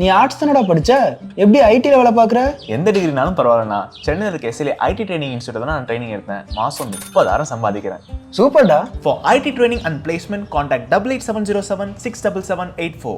நீ ஆர்ட்ஸ் தானடா படிச்ச, எப்படி ஐடில வேலை பார்க்குற? எந்த டிகிரினாலும் பரவாயில்லண்ணா. சென்னையில் இருக்க எஸ்எல்ஏ ஐடி ட்ரைனிங் இன்ஸ்டியூட் தான் நான் ட்ரைனிங் எடுத்தேன். மாதம் 30,000 சம்பாதிக்கிறேன். சூப்பர்டா. For IT training and placement, contact 88707 67784.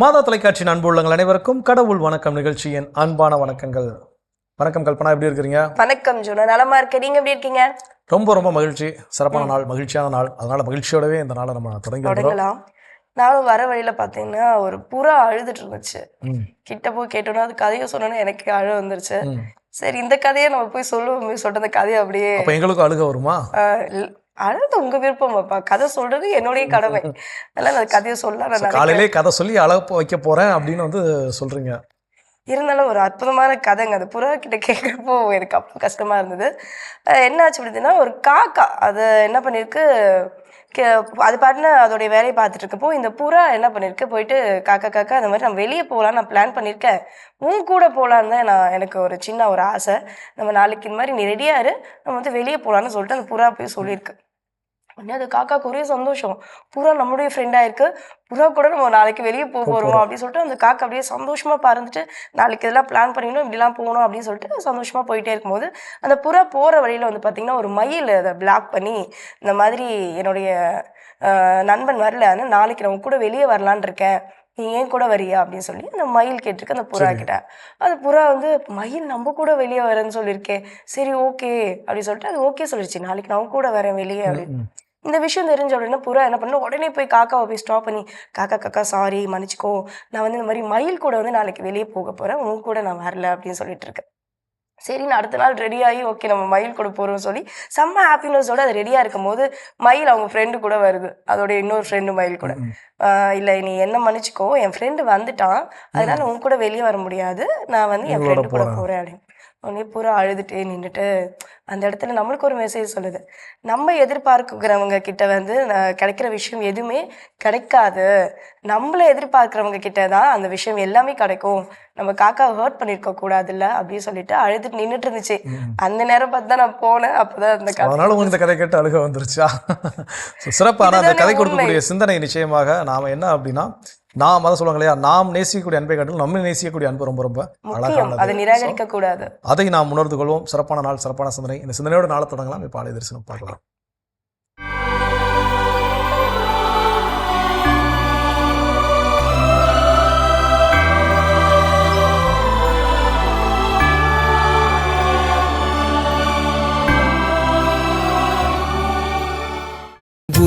மாதா தொலைக்காட்சியின் அன்பு உள்ளங்கள் அனைவருக்கும் கடவுள் வணக்கம் நிகழ்ச்சியின் அன்பான வணக்கங்கள். வணக்கம் கல்பனா, எப்படி இருக்கிறீங்க? வணக்கம் ஜோனா, நலமா இருக்கேன். நீங்க எப்படி இருக்கீங்க? ரொம்ப ரொம்ப மகிழ்ச்சி. சிறப்பான நாள், மகிழ்ச்சியான நாள். அதனால மகிழ்ச்சியோடவே இந்த நாளை நம்ம தொடங்கலாம். நானும் வர வழியில பாத்தீங்கன்னா ஒரு புறா அழுதுட்டு இருந்துச்சு. கிட்ட போய் கேட்டோன்னா அது கதையை சொன்னோன்னு எனக்கு அழ வந்துருச்சு. சரி, இந்த கதையை நம்ம போய் சொல்லுவோம் சொல்லிட்டு அந்த கதையை அப்படியே எங்களுக்கும் அழுக வருமா? அழுது உங்க விருப்பம் பாப்பா, கதை சொல்றது என்னுடைய கடமை. அதனால அந்த கதையை சொல்ல காலையிலே கதை சொல்லி அழகு வைக்க போறேன் அப்படின்னு சொல்றீங்க. இருந்தாலும் ஒரு அற்புதமான கதைங்க. அது புறா கிட்ட கேட்குறப்போ எனக்கு அவ்வளோ கஷ்டமா இருந்தது. என்ன ஆச்சு அப்படின்னா, ஒரு காக்கா அது என்ன பண்ணிருக்கு, அது பாட்டுன்னு அதோடைய வேலையை பார்த்துட்டு இருக்கப்போ இந்த புறா என்ன பண்ணிருக்கு, போயிட்டு காக்கா காக்கா அந்த மாதிரி நான் வெளியே போகலான்னு நான் பிளான் பண்ணியிருக்கேன், உன் கூட போகலான்னு தான் எனக்கு ஒரு சின்ன ஒரு ஆசை. நம்ம நாளைக்கு இந்த மாதிரி நீ ரெடியாரு, நம்ம வெளியே போகலான்னு சொல்லிட்டு அந்த புறா போய் சொல்லியிருக்கு. உடனே அது காக்காவுக்கு ஒரே சந்தோஷம். புறா நம்மளுடைய ஃப்ரெண்டாக இருக்கு, புறா கூட நம்ம நாளைக்கு வெளியே போகிறோம் அப்படின்னு சொல்லிட்டு அந்த காக்கா அப்படியே சந்தோஷமாக பறந்துட்டு நாளைக்கு இதெல்லாம் பிளான் பண்ணிக்கணும், இப்படிலாம் போகணும் அப்படின்னு சொல்லிட்டு சந்தோஷமாக போயிட்டே இருக்கும்போது அந்த புறா போகிற வழியில் பார்த்திங்கன்னா ஒரு மயில் அதை பிளாக் பண்ணி இந்த மாதிரி என்னுடைய நண்பன் வரல, ஆனால் நாளைக்கு நான் கூட வெளியே வரலான் இருக்கேன், நீ ஏன் கூட வரியா அப்படின்னு சொல்லி அந்த மயில் கேட்டிருக்கு அந்த புறா கிட்ட. அது புறா மயில் நம்ம கூட வெளியே வரேன்னு சொல்லியிருக்கேன், சரி ஓகே அப்படின்னு சொல்லிட்டு அது ஓகே சொல்லிடுச்சு, நாளைக்கு நான் கூட வரேன் வெளியே அப்படின்னு. இந்த விஷயம் தெரிஞ்ச உடனே புறா என்ன பண்ண, உடனே போய் காக்காவை போய் ஸ்டாப் பண்ணி, காக்கா காக்கா சாரி மன்னிச்சிக்கோ, நான் இந்த மாதிரி மயில் கூட நாளைக்கு வெளியே போக போகிறேன், உங்க கூட நான் வரல அப்படின்னு சொல்லிட்டு இருக்கேன். சரின்னு அடுத்த நாள் ரெடியாகி ஓகே நம்ம மயில் கூட போகிறோம்னு சொல்லி செம்ம ஹாப்பினஸோட அது ரெடியாக இருக்கும் போது மயில் அவங்க ஃப்ரெண்டு கூட வருது, அதோடைய இன்னொரு ஃப்ரெண்டு மயில் கூட. இல்லை நீ என்ன மன்னிச்சிக்கோ, என் ஃப்ரெண்டு வந்துட்டான், அதனால உங்க கூட வெளியே வர முடியாது, நான் என் ஃப்ரெண்டு கூட போகிறேன் அப்படின்னு. உடனே பூரா அழுதுட்டே நின்றுட்டு அந்த இடத்துல நம்மளுக்கு ஒரு மெசேஜ் சொல்லுது, நம்ம எதிர்பார்க்கிறவங்க கிட்ட கிடைக்கிற விஷயம் எதுவுமே கிடைக்காது, நம்மளை எதிர்பார்க்கிறவங்க கிட்ட தான் அந்த விஷயம் எல்லாமே கிடைக்கும், நம்ம காக்காவை ஹர்ட் பண்ணிருக்க கூடாதுல்ல அப்படின்னு சொல்லிட்டு அழுதுட்டு நின்றுட்டு இருந்துச்சு. அந்த நேரம் பார்த்து தான் நான் போனேன். அப்பதான் அந்த கதை கேட்டு அழுக வந்துருச்சா? சிறப்பான அந்த கதை கொடுக்கக்கூடிய சிந்தனை நிச்சயமாக நாம என்ன அப்படின்னா, நாம் அதை சொல்லுவாங்க இல்லையா, நாம் நேசிக்கக்கூடிய அன்பை காட்டிலும் நம்ம நேசிக்கக்கூடிய அன்பு ரொம்ப ரொம்ப அழகானது, அதை நிராகரிக்க கூடாது. அதை நாம் உணர்ந்து கொள்வோம். சிறப்பான நாள், சிறப்பான சிந்தனை. இந்த சிந்தனையோட நாளை தொடங்கலாம். இப்போ ஆலய தரிசனம் பார்க்கலாம்.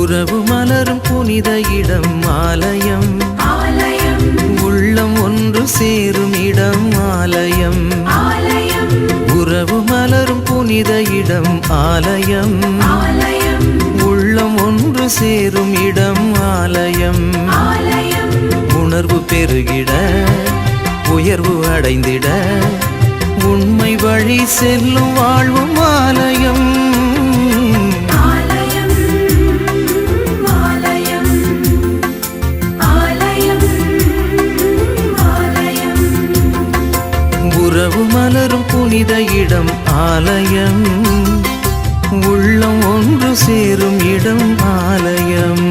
உறவு மலரும் புனித இடம் ஆலயம், உள்ளம் ஒன்று சேரும் இடம் ஆலயம், உறவு மலரும் புனித இடம் ஆலயம், உள்ளம் ஒன்று சேரும் இடம் ஆலயம், உணர்வு பெருகிட உயர்வு அடைந்திட உண்மை வழி செல்லும் வாழ்வும் ஆலயம், உறவு மலரும் புனித இடம் ஆலயம், உள்ளம் ஒன்று சேரும் இடம் ஆலயம்.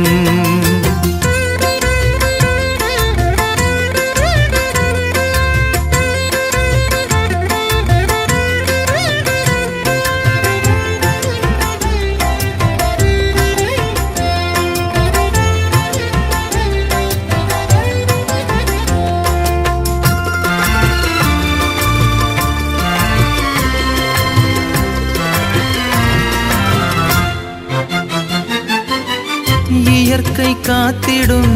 இயற்கை காத்திடும்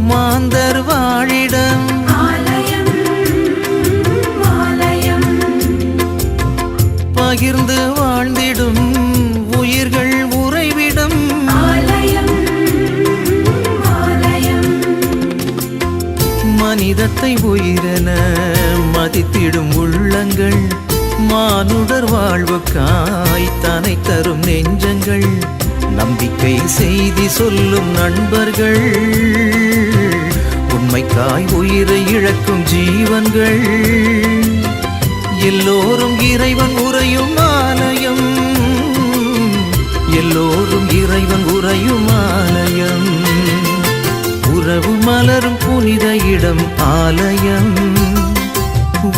மாந்தர் வாழிடம் பகிர்ந்து இணைந்து வாழ்ந்திடும் உயிர்கள் உறைவிடம் மனிதத்தை உயிரென மதித்திடும் உள்ளங்கள் மானுடர் வாழ்வுக்காய் தனை தரும் நெஞ்சங்கள் நம்பிக்கை செய்தி சொல்லும் நண்பர்கள் உண்மைக்காய் உயிரை இழக்கும் ஜீவன்கள் எல்லோரும் இறைவன் உறையும் ஆலயம் எல்லோரும் இறைவன் உறையும் ஆலயம் உறவு மலரும் புனித இடம் ஆலயம்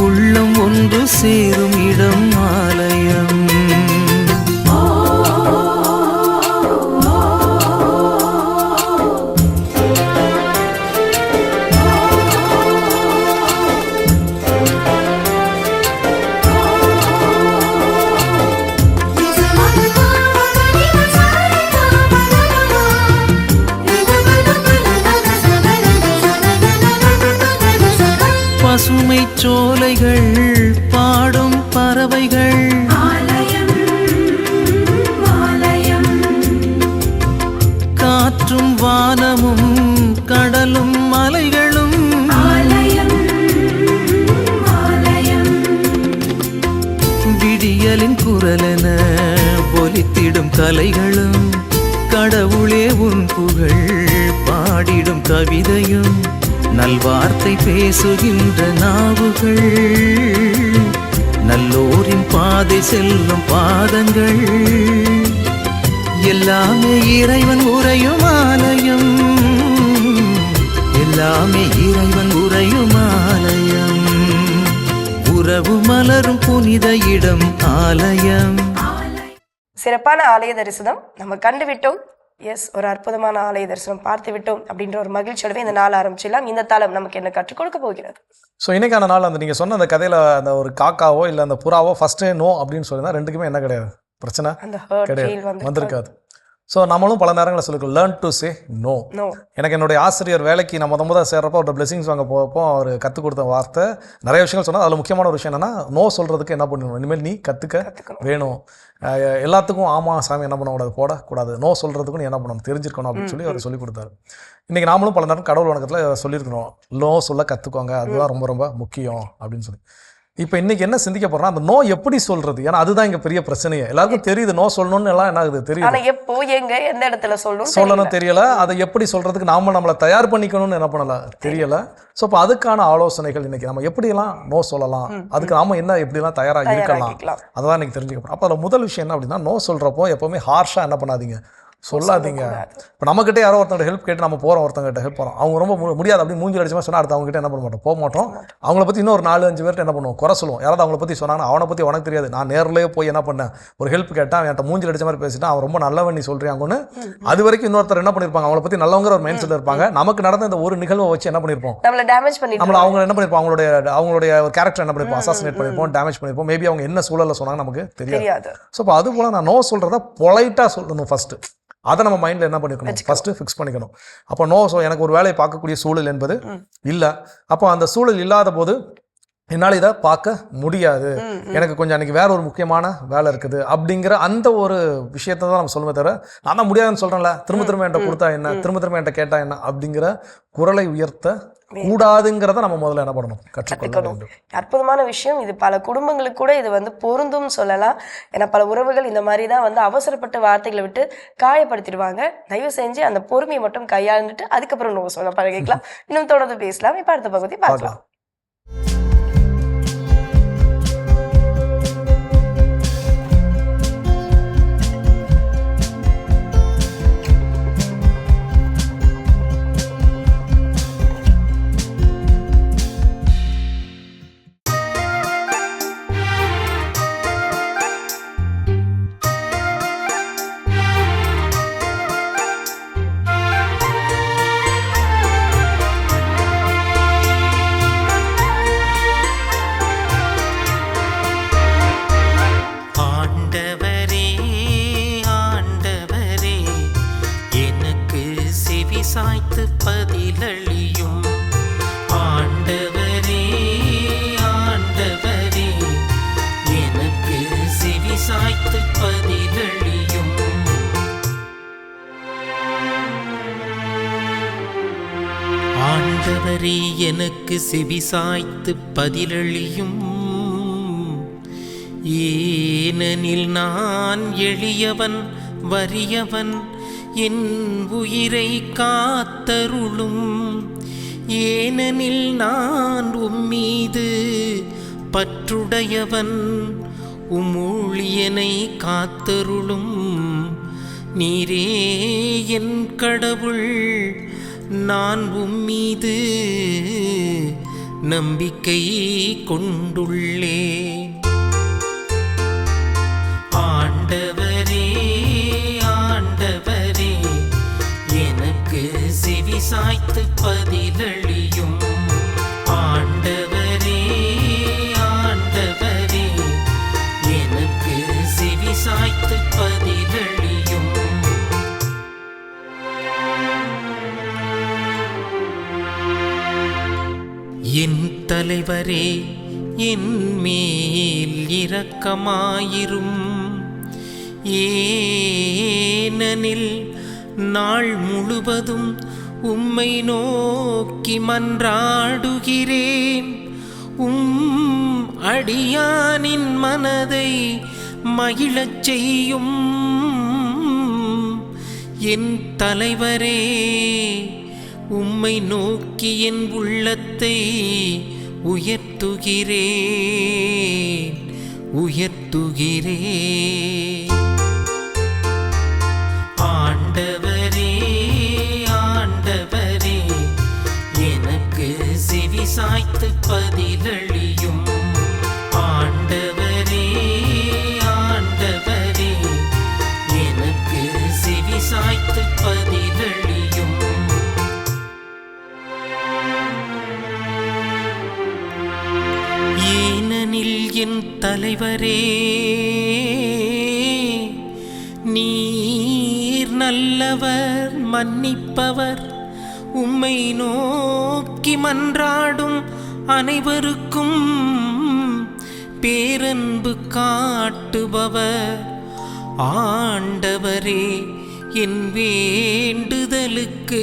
உள்ளம் ஒன்று சேரும் இடம் ஆலயம் பசுமை சோலைகள் பாடும் பறவைகள் காற்றும் வானமும் கடலும் மலைகளும் விடியலின் குரலென ஒலித்திடும் கலைகளும் கடவுளே உன் புகழ் பாடிடும் கவிதையும் நல்வார்த்தை பேசுகின்ற நாவுகள் நல்லோரின் பாதை செல்லும் பாதங்கள் எல்லாமே இறைவன் உறையும் ஆலயம் எல்லாமே இறைவன் உறையும் ஆலயம் உறவு மலரும் புனித இடம் ஆலயம். சிறப்பான ஆலய தரிசனம் நம்ம கண்டுவிட்டோம். எஸ், ஒரு அற்புதமான ஆலய தரிசனம் பார்த்து விட்டோம் அப்படின்ற ஒரு மகிழ்ச்சியோடவே இந்த நாள் ஆரம்பிச்சிடலாம். இந்த தாளம் நமக்கு என்ன கற்றுக் கொடுக்க போகிறது? ஸோ இன்னைக்கான நாள் அந்த நீங்கள் சொன்ன அந்த கதையில் அந்த ஒரு காக்காவோ இல்லை அந்த புறாவோ ஃபஸ்ட்டே நோ அப்படின்னு சொல்லியிருந்தா ரெண்டுக்குமே என்ன கிடையாது, பிரச்சனை கிடையாது, வந்திருக்காது. ஸோ நம்மளும் பல நேரங்களில் சொல்லிருக்கோம் லேர்ன் டு சே நோ. எனக்கு என்னுடைய ஆசிரியர் வேலைக்கு நம்ம முதல் சேர்றப்போ அவரோட பிளெஸிங்ஸ் வாங்க போகிறப்போ அவர் கற்றுக் கொடுத்த வார்த்தை நிறைய விஷயங்கள் சொன்னால் அதில் முக்கியமான ஒரு விஷயம் என்னன்னா நோ சொல்கிறதுக்கு என்ன பண்ணணும், இனிமேல் நீ கற்றுக்க வேணும். எல்லாத்துக்கும் ஆமாம் சாமி என்ன பண்ணக்கூடாது, போடக்கூடாது, நோ சொல்கிறதுக்கும் நீ என்ன பண்ணணும் தெரிஞ்சிருக்கணும் அப்படின்னு சொல்லி அவர் சொல்லிக் கொடுத்தாரு. இன்றைக்கி நாமளும் பல நேரம் கடவுள் வணக்கத்தில் சொல்லியிருக்கணும் நோ சொல்ல கற்றுக்கோங்க, அதுதான் ரொம்ப ரொம்ப முக்கியம் அப்படின்னு சொல்லி. இப்போ இன்னைக்கு என்ன சிந்திக்க போறோம்னா அந்த நோ எப்படி சொல்றது, ஏன்னா அதுதான் இங்க பெரிய பிரச்சனையே. எல்லாருக்கும் தெரியுது நோ சொல்லணும்னு எல்லாம் என்ன ஆகுது தெரியுது, ஆனா எப்போ எங்க எந்த இடத்துல சொல்லணும் தெரியல, அதை எப்படி சொல்றதுக்கு நாம நம்மளை தயார் பண்ணிக்கணும்னு என்ன பண்ணல தெரியல. ஸோ இப்போ அதுக்கான ஆலோசனைகள் இன்னைக்கு நம்ம எப்படியெல்லாம் நோ சொல்லலாம், அதுக்கு நாம என்ன எப்படிலாம் தயாராக இருக்கலாம், அதான் இன்னைக்கு தெரிஞ்சுக்க போறோம். அப்போ அதில் முதல் விஷயம் என்ன அப்படின்னா நோ சொல்றப்போ எப்பவுமே ஹார்ஷா என்ன பண்ணாதீங்க, சொல்லாதீங்க. இப்போ நம்மகிட்ட யாரோ ஒருத்தங்க ஹெல்ப் கேட்டு நம்ம போகிறோம், ஒருத்தங்கிட்ட ஹெல்ப் போகிறோம், அவங்க ரொம்ப முடியாது அப்படின்னு மூஞ்சி அடிச்சு சொன்னால் அடுத்து அவங்ககிட்ட என்ன பண்ண மாட்டோம், போக மாட்டோம். அவங்கள பற்றி இன்னும் ஒரு 4-5 பேர்ட்டு என்ன பண்ணுவோம், குறை சொல்லுவோம். யாராவது அவங்கள பற்றி சொன்னாங்கன்னா அவனை பற்றி உனக்கு தெரியாது, நான் நேரிலேயே போய் என்ன பண்ணேன் ஒரு ஹெல்ப் கேட்டால் என்கிட்ட மூஞ்சி அடிச்ச மாதிரி பேசிட்டா அவன் ரொம்ப நல்லவன் நீ சொல்கிறாங்கன்னு அது வரைக்கும் இன்னொருத்தர் என்ன பண்ணியிருப்பாங்க, அவங்கள பற்றி நல்லவங்கிற ஒரு மைண்ட் செட்டில் இருப்பாங்க. நமக்கு நடந்த இந்த ஒரு நிகழ்வை வச்சு என்ன பண்ணியிருப்போம், நம்மளை அவங்க என்ன பண்ணியிருப்போம், அவங்களுடைய ஒரு கேரக்டர் என்ன பண்ணியிருப்போம், அசாசினேட் பண்ணியிருப்போம், டேமேஜ் பண்ணியிருப்போம். மேபி அவங்க என்ன சூழலில் சொன்னாங்க நமக்கு தெரியாது. ஸோ இப்போ அது போல் நான் நோ சொல்கிறத பொலைட்டாக சொல்லணும் ஃபர்ஸ்ட். அதை நம்ம மைண்டில் என்ன பண்ணிக்கணும், ஃபஸ்ட்டு ஃபிக்ஸ் பண்ணிக்கணும். அப்போ நோ, ஸோ எனக்கு ஒரு வேலையை பார்க்கக்கூடிய சூழல் என்பது இல்லை, அப்போ அந்த சூழல் இல்லாத போது என்னால் இதை பார்க்க முடியாது, எனக்கு கொஞ்சம் அன்றைக்கி வேற ஒரு முக்கியமான வேலை இருக்குது அப்படிங்கிற அந்த ஒரு விஷயத்தை தான் நம்ம சொல்லுமே தவிர நான் தான் முடியாதுன்னு சொல்கிறேன்ல, திரும்ப திரும்ப என்கிட்ட கொடுத்தா என்ன, திரும்ப திரும்ப என்கிட்ட கேட்டால் என்ன அப்படிங்கிற குரலை உயர்த்த கூடாதுங்கிறத நம்ம முதல்ல என்ன பண்ணணும், கற்றுக்கொள்ளணும். அற்புதமான விஷயம் இது. பல குடும்பங்களுக்கு கூட இது வந்து பொருந்தும் சொல்லலாம். ஏன்னா பல உறவுகள் இந்த மாதிரி தான் வந்து அவசரப்பட்ட வார்த்தைகளை விட்டு காயப்படுத்திடுவாங்க. தயவு செஞ்சு அந்த பொறுமையை மட்டும் கையாண்டுட்டு அதுக்கப்புறம் நோ சொல்ல பழகிக்கலாம். இன்னும் தொடர்ந்து பேசலாம். இப்போ அடுத்த பகுதி பார்க்கலாம். சாய்த்து பதிலளியும் ஆண்டவரே, ஆண்டவரே எனக்கு செவி சாய் சாய்த்து பதிலளியும். ஆண்டவரே எனக்கு செவி சாய்த்து பதிலளியும். ஏனெனில் நான் எளியவன் வறியவன், என் உயிரை காத்தருளும். ஏனெனில் நான் உம்மீது பற்றுடையவன், ஊழியனை காத்தருளும். நீரே என் கடவுள், நான் உம்மீது நம்பிக்கை கொண்டுள்ளேன். ஆண்டவரே ஆண்டவரே எனக்கு செவி சாய்த்து பதிலளியும். ஆண்டவரே ஆண்டவரே எனக்கு செவி சாய்த்து பதிலளியும். என் தலைவரே என் மேல் இரக்கமாயிரும். ஏனெனில் நாள் முழுவதும் உம்மை நோக்கி மன்றாடுகிறேன். அடியானின் மனதை மகிழச் செய்யும். என் தலைவரே, உம்மை நோக்கி என் உள்ளத்தை உயர்த்துகிறேன். ஆண்டவரே ஆண்டவரே எனக்கு செவி சாய்த்து பதிலளியும். ஆண்டவரே ஆண்டவரே எனக்கு செவி சாய்த்து பதிலளியும். ஏனெனில் என் தலைவரே, நீர் நல்லவர் மன்னிப்பவர், உம்மை நோக்கி மன்றாடும் அனைவருக்கும் பேரன்பு காட்டுபவர். ஆண்டவரே, என் வேண்டுதலுக்கு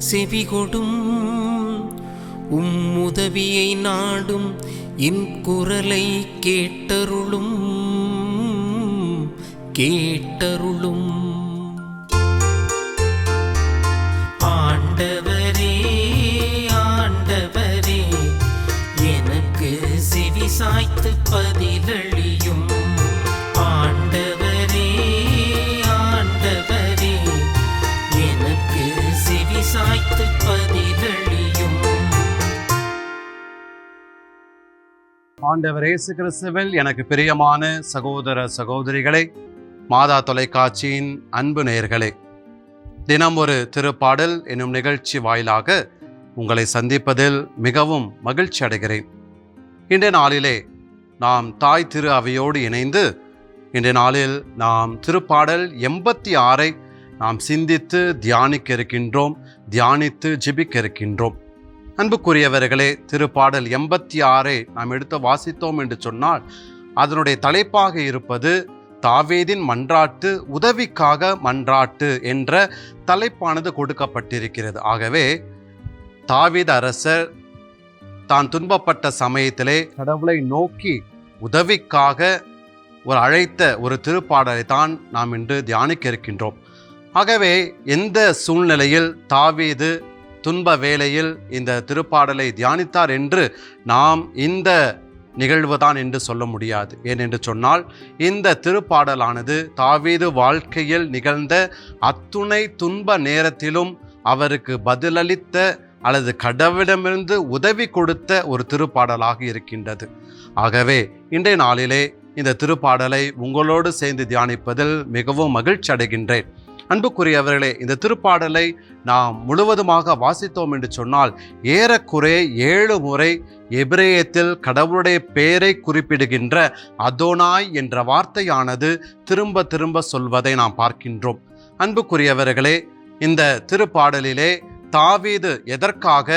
செவிகொடும். உதவியை நாடும் என் குரலை கேட்டருளும். ஆண்டவரே ஆண்டவரே எனக்கு செவி சாய்த்து பதிலளியும். ஆண்டவரே ஆண்டவரே எனக்கு செவி சாய்த்து பதிலளியும். ஆண்டவர் இயேசு கிறிஸ்துவில் எனக்கு பிரியமான சகோதர சகோதரிகளே, மாதா தொலைக்காட்சியின் அன்பு நேயர்களே, தினம் ஒரு திருப்பாடல் என்னும் நிகழ்ச்சி வாயிலாக உங்களை சந்திப்பதில் மிகவும் மகிழ்ச்சி அடைகிறேன். இன்றைய நாளிலே நாம் தாய் திரு அவையோடு இணைந்து இன்றைய நாளில் நாம் திருப்பாடல் 86 நாம் சிந்தித்து தியானிக்க இருக்கின்றோம், தியானித்து ஜெபிக்க இருக்கின்றோம். அன்புக்குரியவர்களே, திருப்பாடல் 86 நாம் எடுத்து வாசித்தோம் என்று சொன்னால் அதனுடைய தலைப்பாக இருப்பது தாவீதின் மன்றாட்டு, உதவிக்காக மன்றாட்டு என்ற தலைப்பானது கொடுக்கப்பட்டிருக்கிறது. ஆகவே தாவீது அரசர் தான் துன்பப்பட்ட சமயத்திலே கடவுளை நோக்கி உதவிக்காக அழைத்த ஒரு திருப்பாடலை தான் நாம் இன்று தியானிக்க இருக்கின்றோம். ஆகவே எந்த சூழ்நிலையில் தாவீது துன்ப வேளையில் இந்த திருப்பாடலை தியானித்தார் என்று நாம் இந்த நிகழ்வுதான் என்று சொல்ல முடியாது. ஏனென்று சொன்னால் இந்த திருப்பாடலானது தாவீது வாழ்க்கையில் நிகழ்ந்த அத்துணை துன்ப நேரத்திலும் அவருக்கு பதிலளித்த அல்லது கடவுளிடமிருந்து உதவி கொடுத்த ஒரு திருப்பாடலாக இருக்கின்றது. ஆகவே இன்றைய நாளிலே இந்த திருப்பாடலை உங்களோடு சேர்ந்து தியானிப்பதில் மிகவும் மகிழ்ச்சி அடைகின்றேன். அன்புக்குரியவர்களே, இந்த திருப்பாடலை நாம் முழுவதுமாக வாசித்தோம் என்று சொன்னால் ஏறக்குறைய 7 முறை எபிரேயத்தில் கடவுளுடைய பெயரை குறிப்பிடுகின்ற அதோனாய் என்ற வார்த்தையானது திரும்ப திரும்ப சொல்வதை நாம் பார்க்கின்றோம். அன்புக்குரியவர்களே, இந்த திருப்பாடலிலே தாவீது எதற்காக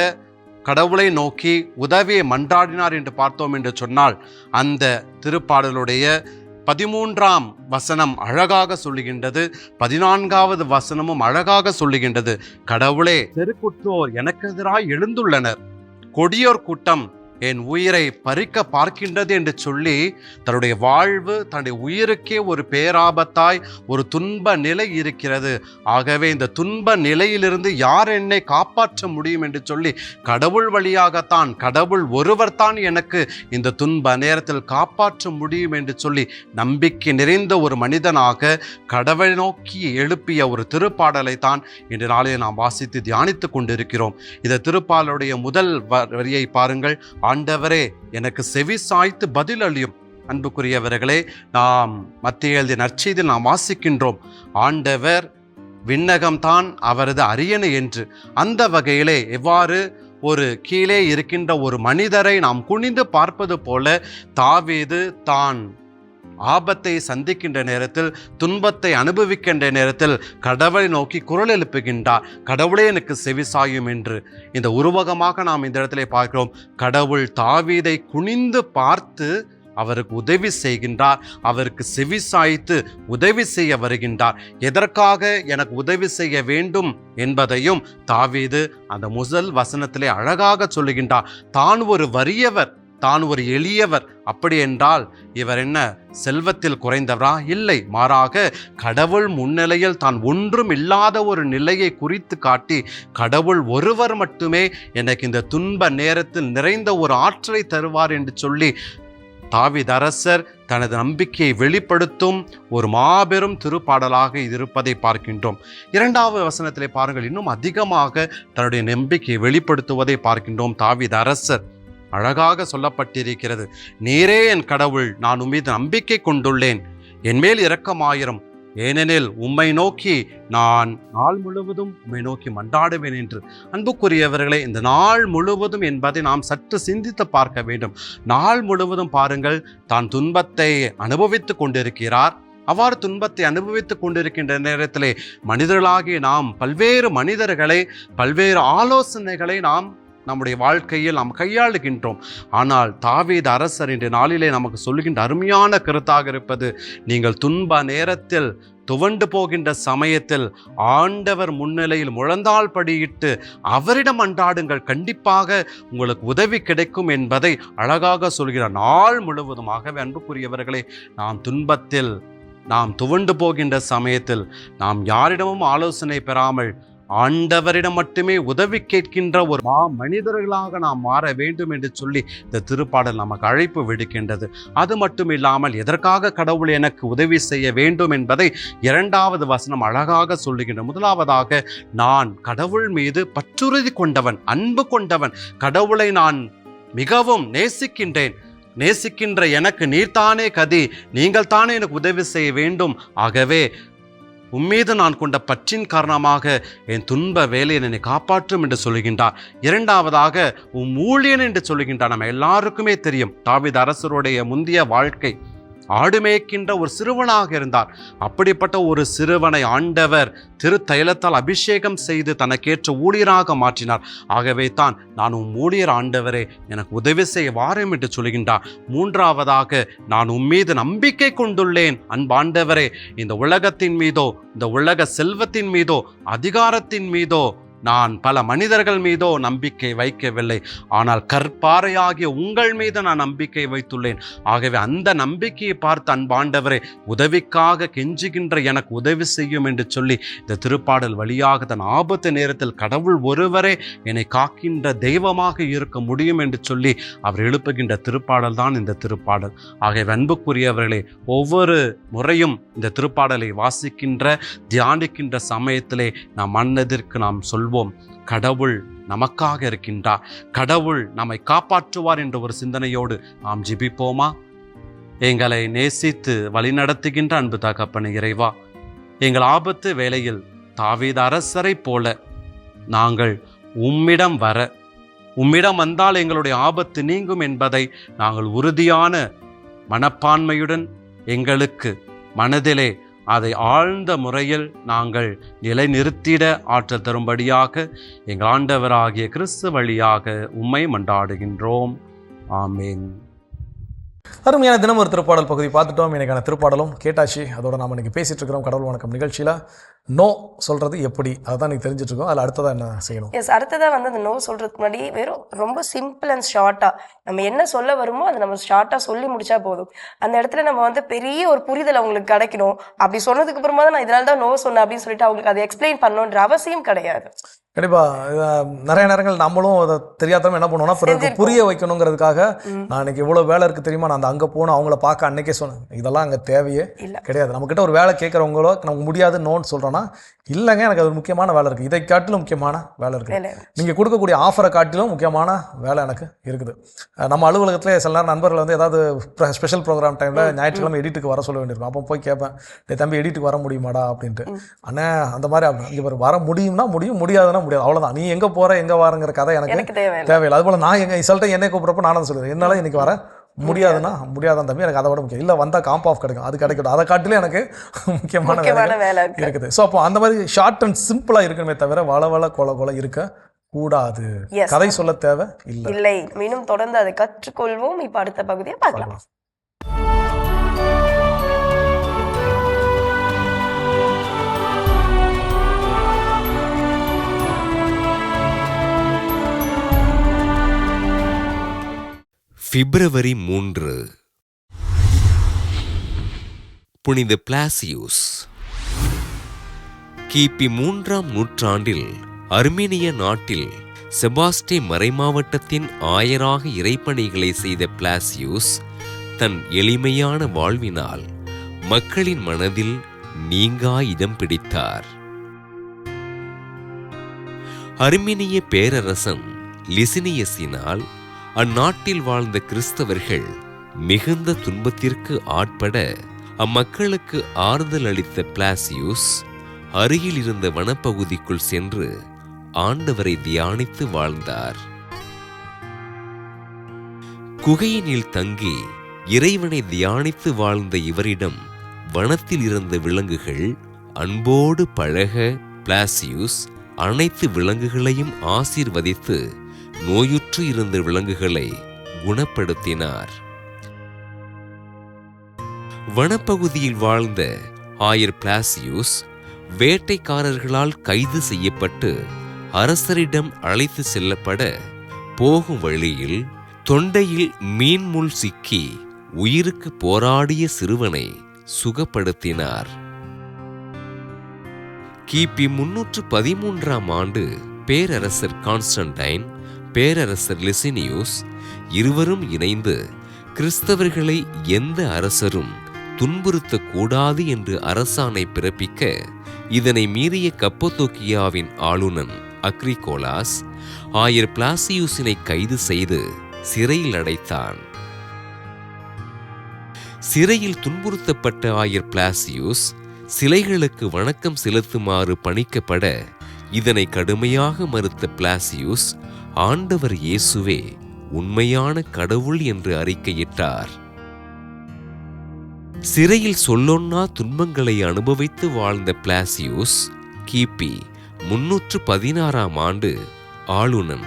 கடவுளை நோக்கி உதவியை மன்றாடினார் என்று பார்த்தோம் என்று சொன்னால் அந்த திருப்பாடலுடைய 13ஆம் வசனம் அழகாக சொல்லுகின்றது, 14வது வசனமும் அழகாக சொல்லுகின்றது. கடவுளே, தெருக்குற்றோர் எனக்கு எதிராய் எழுந்துள்ளனர், கொடியோர் கூட்டம் என் உயிரை பறிக்க பார்க்கின்றது என்று சொல்லி தன்னுடைய வாழ்வு, தன்னுடைய உயிருக்கே ஒரு பேராபத்தாய் ஒரு துன்ப நிலை இருக்கிறது. ஆகவே இந்த துன்ப நிலையிலிருந்து யார் என்னை காப்பாற்ற முடியும் என்று சொல்லி கடவுள் வழியாகத்தான், கடவுள் ஒருவர் தான் எனக்கு இந்த துன்ப நேரத்தில் காப்பாற்ற முடியும் என்று சொல்லி நம்பிக்கை நிறைந்த ஒரு மனிதனாக கடவுளை நோக்கி எழுப்பிய ஒரு திருப்பாடலை தான் இன்று நாளில் நாம் வாசித்து தியானித்து கொண்டிருக்கிறோம். இந்த திருப்பாடலுடைய முதல் வரியை பாருங்கள். ஆண்டவரே, எனக்கு செவி சாய்த்து பதில் அளியும். அன்புக்குரியவர்களே, நாம் மத்திய எழுதிய நற்செய்தியில் நாம் வாசிக்கின்றோம், ஆண்டவர் விண்ணகம்தான் அவரது அரியணை என்று. அந்த வகையிலே எவ்வாறு ஒரு கீழே இருக்கின்ற ஒரு மனிதரை நாம் குனிந்து பார்ப்பது போல தாவீது தான் ஆபத்தை சந்திக்கின்ற நேரத்தில், துன்பத்தை அனுபவிக்கின்ற நேரத்தில் கடவுளை நோக்கி குரல் எழுப்புகின்றார், கடவுளே எனக்கு செவிசாயும் என்று. இந்த உருவகமாக நாம் இந்த இடத்திலே பார்க்கிறோம். கடவுள் தாவீதை குனிந்து பார்த்து அவருக்கு உதவி செய்கின்றார், அவருக்கு செவி சாய்த்து உதவி செய்ய வருகின்றார். எதற்காக எனக்கு உதவி செய்ய வேண்டும் என்பதையும் தாவீது அந்த முதல் வசனத்திலே அழகாக சொல்லுகின்றார். தான் ஒரு வறியவர், தான் ஒரு எளியவர். அப்படி என்றால் இவர் என்ன செல்வத்தில் குறைந்தவரா? இல்லை, மாறாக கடவுள் முன்னிலையில் தான் ஒன்றும் இல்லாத ஒரு நிலையை குறித்து காட்டி, கடவுள் ஒருவர் மட்டுமே எனக்கு இந்த துன்ப நேரத்தில் நிறைந்த ஒரு ஆற்றலை தருவார் என்று சொல்லி தாவீது அரசர் தனது நம்பிக்கையை வெளிப்படுத்தும் ஒரு மாபெரும் திருப்பாடலாக இது இருப்பதை பார்க்கின்றோம். 2வது வசனத்திலே பாருங்கள், இன்னும் அதிகமாக தன்னுடைய நம்பிக்கையை வெளிப்படுத்துவதை பார்க்கின்றோம். தாவீது அரசர் அழகாக சொல்லப்பட்டிருக்கிறது, நீரே என் கடவுள், நான் உம்மீது நம்பிக்கை கொண்டுள்ளேன், என்மேல் இரக்கமாயிரும், ஏனெனில் உம்மை நோக்கி நான் நாள் முழுவதும் உம்மை நோக்கி மன்றாடுவேன் என்று. அன்புக்குரியவர்களே, இந்த நாள் முழுவதும் என்பதை நாம் சற்று சிந்தித்து பார்க்க வேண்டும். நாள் முழுவதும் பாருங்கள், தான் துன்பத்தை அனுபவித்து கொண்டிருக்கிறார். அவ்வாறு துன்பத்தை அனுபவித்துக் கொண்டிருக்கின்ற நேரத்திலே மனிதர்களாகிய நாம் பல்வேறு மனிதர்களை, பல்வேறு ஆலோசனைகளை நாம் நம்முடைய வாழ்க்கையில் நாம் கையாளுகின்றோம். ஆனால் தாவீது அரசர் இன்றைய நாளிலே நமக்கு சொல்லுகின்ற அருமையான கருத்தாக இருப்பது, நீங்கள் துன்ப நேரத்தில் துவண்டு போகின்ற சமயத்தில் ஆண்டவர் முன்னிலையில் முழந்தாள் படியிட்டு அவரிடம் அன்றாடுங்கள், கண்டிப்பாக உங்களுக்கு உதவி கிடைக்கும் என்பதை அழகாக சொல்கிறார். நாள் முழுவதுமாகவே அன்புக்குரியவர்களே, நாம் துன்பத்தில் நாம் துவண்டு போகின்ற சமயத்தில் நாம் யாரிடமும் ஆலோசனை பெறாமல் ஆண்டவரிடம் மட்டுமே உதவி கேட்கின்ற ஒரு மனிதர்களாக நாம் மாற வேண்டும் என்று சொல்லி இந்த திருப்பாடல் நமக்கு அழைப்பு விடுக்கின்றது. அது மட்டும் இல்லாமல் எதற்காக கடவுள் எனக்கு உதவி செய்ய வேண்டும் என்பதை 2வது வசனம் அழகாக சொல்லுகின்ற. முதலாவதாக, நான் கடவுள் மீது பற்றுறுதி கொண்டவன், அன்பு கொண்டவன், கடவுளை நான் மிகவும் நேசிக்கின்றேன், நேசிக்கின்ற எனக்கு நீர்தானே கதி, நீங்கள் தானே எனக்கு உதவி செய்ய வேண்டும், ஆகவே உம்மீது நான் கொண்ட பற்றின் காரணமாக என் துன்ப வேலையை என்னை காப்பாற்றும் என்று சொல்லுகின்றார். 2வதாக, ஊழியன் என்று சொல்லுகின்றார். நம்ம எல்லாருக்குமே தெரியும், தாவீது அரசருடைய முந்திய வாழ்க்கை ஆடு மேய்க்கின்ற ஒரு சிறுவனாக இருந்தார். அப்படிப்பட்ட ஒரு சிறுவனை ஆண்டவர் திருத்தைலத்தால் அபிஷேகம் செய்து தனக்கேற்ற ஊழியராக மாற்றினார். ஆகவே தான் நான் ஊழியர் ஆண்டவரே, எனக்கு உதவி செய்ய வாரும் என்று சொல்கின்றார். 3வதாக, நான் உம்மீது நம்பிக்கை கொண்டுள்ளேன் அன்பாண்டவரே, இந்த உலகத்தின் மீதோ, இந்த உலக செல்வத்தின் மீதோ, அதிகாரத்தின் மீதோ, நான் பல மனிதர்கள் மீதோ நம்பிக்கை வைக்கவில்லை, ஆனால் கற்பாறையாகிய உங்கள் மீது நான் நம்பிக்கை வைத்துள்ளேன். ஆகவே அந்த நம்பிக்கையை பார்த்து அன்பாண்டவரே, உதவிக்காக கெஞ்சுகின்ற எனக்கு உதவி செய்யும் என்று சொல்லி இந்த திருப்பாடல் வழியாக தன் ஆபத்து நேரத்தில் கடவுள் ஒருவரே என்னை காக்கின்ற தெய்வமாக இருக்க முடியும் என்று சொல்லி அவர் எழுப்புகின்ற திருப்பாடல் தான் இந்த திருப்பாடல். ஆகவே அன்புக்குரியவர்களே, ஒவ்வொரு முறையும் இந்த திருப்பாடலை வாசிக்கின்ற தியானிக்கின்ற சமயத்திலே நாம் மனதிற்கு நாம் சொல்வோம், கடவுள் நமக்காக இருக்கின்றார், கடவுள் நம்மை காப்பாற்றுவார் என்ற ஒரு சிந்தனையோடு நாம் ஜெபிப்போமா? எங்களை நேசித்து வழிநடத்துகின்ற அன்பு தகப்பனே இறைவா, எங்கள் ஆபத்து வேளையில் தாவீது அரசரை போல நாங்கள் உம்மிடம் உம்மிடம் வந்தால் எங்களுடைய ஆபத்து நீங்கும் என்பதை நாங்கள் உறுதியான மனப்பான்மையுடன் எங்களுக்கு மனதிலே அதை ஆழ்ந்த முறையில் நாங்கள் நிலைநிறுத்திட ஆற்றல் தரும்படியாக எங்கள் ஆண்டவராகிய கிறிஸ்து வழியாக உம்மை மன்றாடுகின்றோம். ஆமேன். அருமையான தினம் ஒரு திருப்பாடல் பகுதி பார்த்துட்டோம். எனக்கான திருப்பாடலும் கேட்டாச்சு. அதோட நாம இன்னைக்கு பேசிட்டு இருக்கிறோம் கடவுள் வணக்கம் நிகழ்ச்சியில் நோ சொல்றது எப்படி அதுதான் நீங்க தெரிஞ்சுட்டு இருக்கோம். அதில் அடுத்ததான் என்ன செய்யணும்? எஸ், அடுத்ததாக வந்து அந்த நோ சொல்கிறதுக்கு முன்னாடி வெறும் ரொம்ப சிம்பிள் அண்ட் ஷார்ட்டாக நம்ம என்ன சொல்ல வருமோ அதை நம்ம ஷார்ட்டாக சொல்லி முடிச்சா போதும். அந்த இடத்துல நம்ம வந்து பெரிய ஒரு புரிதல் அவங்களுக்கு கிடைக்கணும். அப்படி சொன்னதுக்கு அப்புறமா தான் நான் இதனால தான் நோ சொன்னேன் அப்படின்னு சொல்லிட்டு அவங்களுக்கு அதை எக்ஸ்பிளைன் பண்ணணுன்ற அவசியம் கிடையாது. கண்டிப்பாக நிறைய நேரங்கள் நம்மளும் அதை தெரியாதவங்க என்ன பண்ணுவோம்னா பிறகு புரிய வைக்கணுங்கிறதுக்காக நான் இன்னைக்கு இவ்வளோ வேலை இருக்குது தெரியுமா, நான் அந்த அங்கே போகணும் அவங்கள பார்க்க அன்னைக்கே சொன்னேன். இதெல்லாம் அங்கே தேவையே கிடையாது. நம்மக்கிட்ட ஒரு வேலை கேட்குறவங்களோ நமக்கு முடியாது நோன்னு சொல்கிறோன்னா இல்லைங்க எனக்கு அது முக்கியமான வேலை இருக்குது, இதை காட்டிலும் முக்கியமான வேலை இருக்குது, நீங்கள் கொடுக்கக்கூடிய ஆஃபரை காட்டிலும் முக்கியமான வேலை எனக்கு இருக்குது. நம்ம அலுவலகத்தில் சில நேரம் நண்பர்கள் வந்து ஏதாவது ஸ்பெஷல் ப்ரோக்ராம் டைமில் ஞாயிற்றுக்கிழமை எடிட்டுக்கு வர சொல்ல வேண்டியிருக்கும். அப்போ போய் கேட்பேன், தம்பி எடிட்டுக்கு வர முடியுமாடா அப்படின்ட்டு. அண்ணே அந்த மாதிரி இங்கே வர முடியும்னா முடியும், முடியாதுன்னா முடியாது, அவ்வளோதான். நீ எங்கே போகிற எங்கே வரங்கிற கதை எனக்கு தேவையில்லை. அதுபோல் நான் எங்கள் சில என்னை கூப்பிட்றப்ப நானும் சொல்லுவேன், என்னால் இன்னைக்கு வர முடியாதுன்னா முடியாதான் தம்பி, எனக்கு அதை விட முக்கியம் இல்லை, வந்தால் காம்ப் ஆஃப் கிடைக்கும், அது கிடைக்கட்டும், அதை காட்டிலே எனக்கு முக்கியமான வேலை இருக்குது. ஸோ அப்போ அந்த மாதிரி ஷார்ட் அண்ட் சிம்பிளாக இருக்கணுமே தவிர வள கொலை இருக்க கூடாது. கதை சொல்ல தேவை இல்லை. மீண்டும் தொடர்ந்து அதை கற்றுக்கொள்வோம். இப்போ அடுத்த பகுதியை பார்க்கலாம். பிப்ரவரி 3 புனித பிளாசியூஸ். கிபி 3ஆம் நூற்றாண்டில் அர்மீனிய நாட்டில் செபாஸ்டே மறைமாவட்டத்தின் ஆயராக இறைப்பணிகளை செய்த பிளாசியூஸ் தன் எளிமையான வாழ்வினால் மக்களின் மனதில் நீங்கா இடம் பிடித்தார். அர்மீனிய பேரரசன் லிசினியஸினால் அந்நாட்டில் வாழ்ந்த கிறிஸ்தவர்கள் மிகுந்த துன்பத்திற்கு ஆட்பட அம்மக்களுக்கு ஆறுதல் அளித்த பிளாசியூஸ் அருகில் இருந்த வனப்பகுதிக்குள் சென்று ஆண்டவரை தியானித்து வாழ்ந்தார். குகையினில் தங்கி இறைவனை தியானித்து வாழ்ந்த இவரிடம் வனத்தில் இருந்த விலங்குகள் அன்போடு பழக பிளாசியூஸ் அனைத்து விலங்குகளையும் ஆசீர்வதித்து நோயுற்று இருந்த விலங்குகளை குணப்படுத்தினார். வனப்பகுதியில் வாழ்ந்த ஆயர் பிளாசியூஸ் வேட்டைக்காரர்களால் கைது செய்யப்பட்டு அரசரிடம் அழைத்து செல்லப்பட போகும் வழியில் தொண்டையில் மீன்முள் சிக்கி உயிருக்கு போராடிய சிறுவனை சுகப்படுத்தினார். கிபி 313ஆம் ஆண்டு பேரரசர் கான்ஸ்டன்டைன், பேரரசர் லிசினியூஸ் இருவரும் இணைந்து கிறிஸ்தவர்களை எந்த அரசரும் துன்புறுத்தக்கூடாது என்று அரசாணை பிறப்பிக்க இதனை மீறிய கப்பத்தோக்கியாவின் ஆளுநன் அக்ரிகோலாஸ் ஆயர் பிளாசியூஸினை கைது செய்து சிறையில் அடைத்தான். சிறையில் துன்புறுத்தப்பட்ட ஆயர் பிளாசியூஸ் சிலைகளுக்கு வணக்கம் செலுத்துமாறு பணிக்கப்பட இதனை கடுமையாக மறுத்த பிளாசியூஸ் ஆண்டவர் இயேசுவே உண்மையான கடவுள் என்று அறிக்கையிட்டார். சிறையில் சொல்லொன்னா துன்பங்களை அனுபவித்து வாழ்ந்த பிளாசியூஸ் கிபி 316ஆம் ஆண்டு ஆளுநன்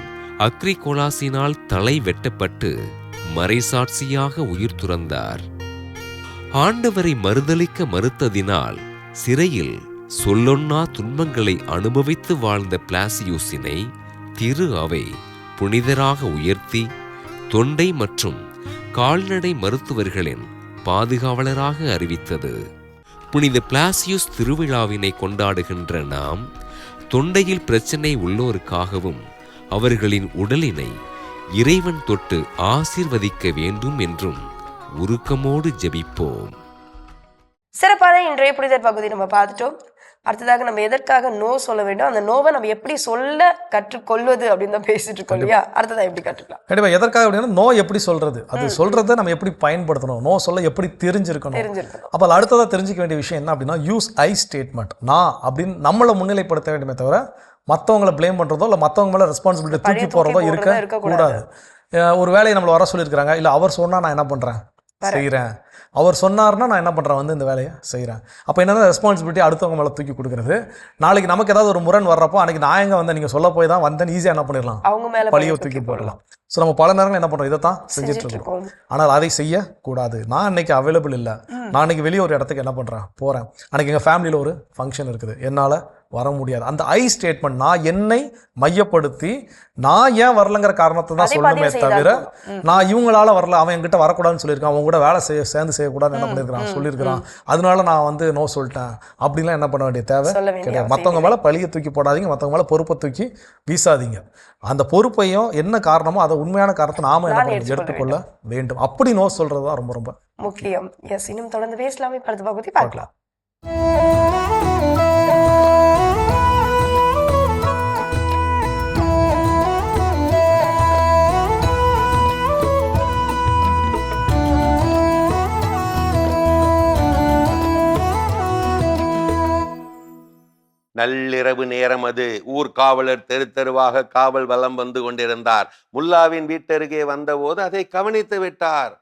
அக்ரிகோலாசினால் தலை வெட்டப்பட்டு மறைசாட்சியாக உயிர் துறந்தார். ஆண்டவரை மறுதலிக்க மறுத்ததினால் சிறையில் சொல்லொன்னா துன்பங்களை அனுபவித்து வாழ்ந்த பிளாசியூஸினை திரு அவை புனிதராக உயர்த்தி தொண்டை மற்றும் கால்நடை மருத்துவர்களின் பாதுகாவலராக அறிவித்தது. புனித பிளாசியூஸ் திருவிழாவினை கொண்டாடுகின்ற நாம் தொண்டையில் பிரச்சனை உள்ளோருக்காகவும் அவர்களின் உடலினை இறைவன் தொட்டு ஆசீர்வதிக்க வேண்டும் என்றும் உருக்கமோடு ஜெபிப்போம். சிறப்பான இன்றைய புனிதர் பகுதி நம்ம பார்த்துட்டோம். அடுத்ததாக நம்ம எதற்காக நோ சொல்ல வேண்டும், அந்த நோவை நம்ம எப்படி சொல்ல கற்றுக்கொள்வது அப்படின்னு தான் பேசிட்டு இருக்கோம் இல்லையா? அடுத்ததாக எப்படி கற்றுக்கலாம்? கண்டிப்பா. எதற்காக அப்படின்னா நோ எப்படி சொல்றது, அது சொல்றதை நம்ம எப்படி பயன்படுத்தணும், நோ சொல்ல எப்படி தெரிஞ்சிருக்கணும். அப்போ அடுத்ததாக தெரிஞ்சுக்க வேண்டிய விஷயம் என்ன அப்படின்னா யூஸ் ஐ ஸ்டேட்மெண்ட். நான் அப்படின்னு நம்மளை முன்னிலைப்படுத்த வேண்டுமே தவிர மற்றவங்களை பிளேம் பண்றதோ இல்லை மற்றவங்க மேலே ரெஸ்பான்சிபிலிட்டி தூக்கி போறதோ இருக்க கூடாது. ஒரு வேலையை நம்மளை வர சொல்லியிருக்கிறாங்க, இல்லை அவர் சொன்னா நான் என்ன பண்றேன் செய்கிறேன், அவர் சொன்னார்னா நான் என்ன பண்ணுறேன் வந்து இந்த வேலையை செய்கிறேன். அப்போ என்னென்ன ரெஸ்பான்சிபிலிட்டி அடுத்தவங்க மேலே தூக்கி கொடுக்குறது. நாளைக்கு நமக்கு ஏதாவது ஒரு முரண் வர்றப்போ அன்றைக்கி நான் எங்கே வந்தேன் நீங்கள் சொல்ல போய் தான் வந்தேன் ஈஸியாக என்ன பண்ணிடலாம், அவங்க மேல பழியை தூக்கி போடலாம். ஸோ நம்ம பல நேரங்கள் என்ன பண்ணுறோம், இதை தான் செஞ்சுட்டு இருக்கோம். ஆனால் அதை செய்யக்கூடாது. நான் அன்றைக்கி அவைலபிள் இல்லை, நான் அன்றைக்கி வெளியே ஒரு இடத்துக்கு என்ன பண்ணுறேன் போகிறேன், அன்றைக்கி எங்கள் ஃபேமிலியில் ஒரு ஃபங்க்ஷன் இருக்குது, என்னால் வர முடியாது. அந்த ஐ ஸ்டேட்மெண்ட் நான் என்னை மையப்படுத்தி நான் ஏன் வரலங்கிற காரணத்தை தான் சொல்லணுமே தவிர நான் இவங்களால வரல, அவன் என்கிட்ட வரக்கூடாதுன்னு சொல்லியிருக்கான், அவங்க கூட வேலை சேர்ந்து செய்யக்கூடாதுன்னு என்ன பண்ணியிருக்கிறான் சொல்லியிருக்கிறான், அதனால நான் வந்து நோ சொல்லிட்டேன் அப்படிலாம் என்ன பண்ண வேண்டிய தேவை கிடையாது. மற்றவங்க மேலே பழியை தூக்கி போடாதீங்க, மற்றவங்க மேலே பொறுப்பை தூக்கி வீசாதீங்க. அந்த பொறுப்பையும் என்ன காரணமோ அதை உண்மையான காரணத்தை நாம என்ன எடுத்துக்கொள்ள வேண்டும். அப்படி நோ சொல்றது தான் ரொம்ப ரொம்ப முக்கியம். எஸ், இன்னும் தொடர்ந்து பேசலாமே, படுத்து பகுதி பார்க்கலாம். நள்ளிரவு நேரம் அது. ஊர்காவலர் தெரு தெருவாக காவல் வலம் வந்து கொண்டிருந்தார். முல்லாவின் வீட்டருகே வந்தபோது அதை கவனித்து விட்டார்.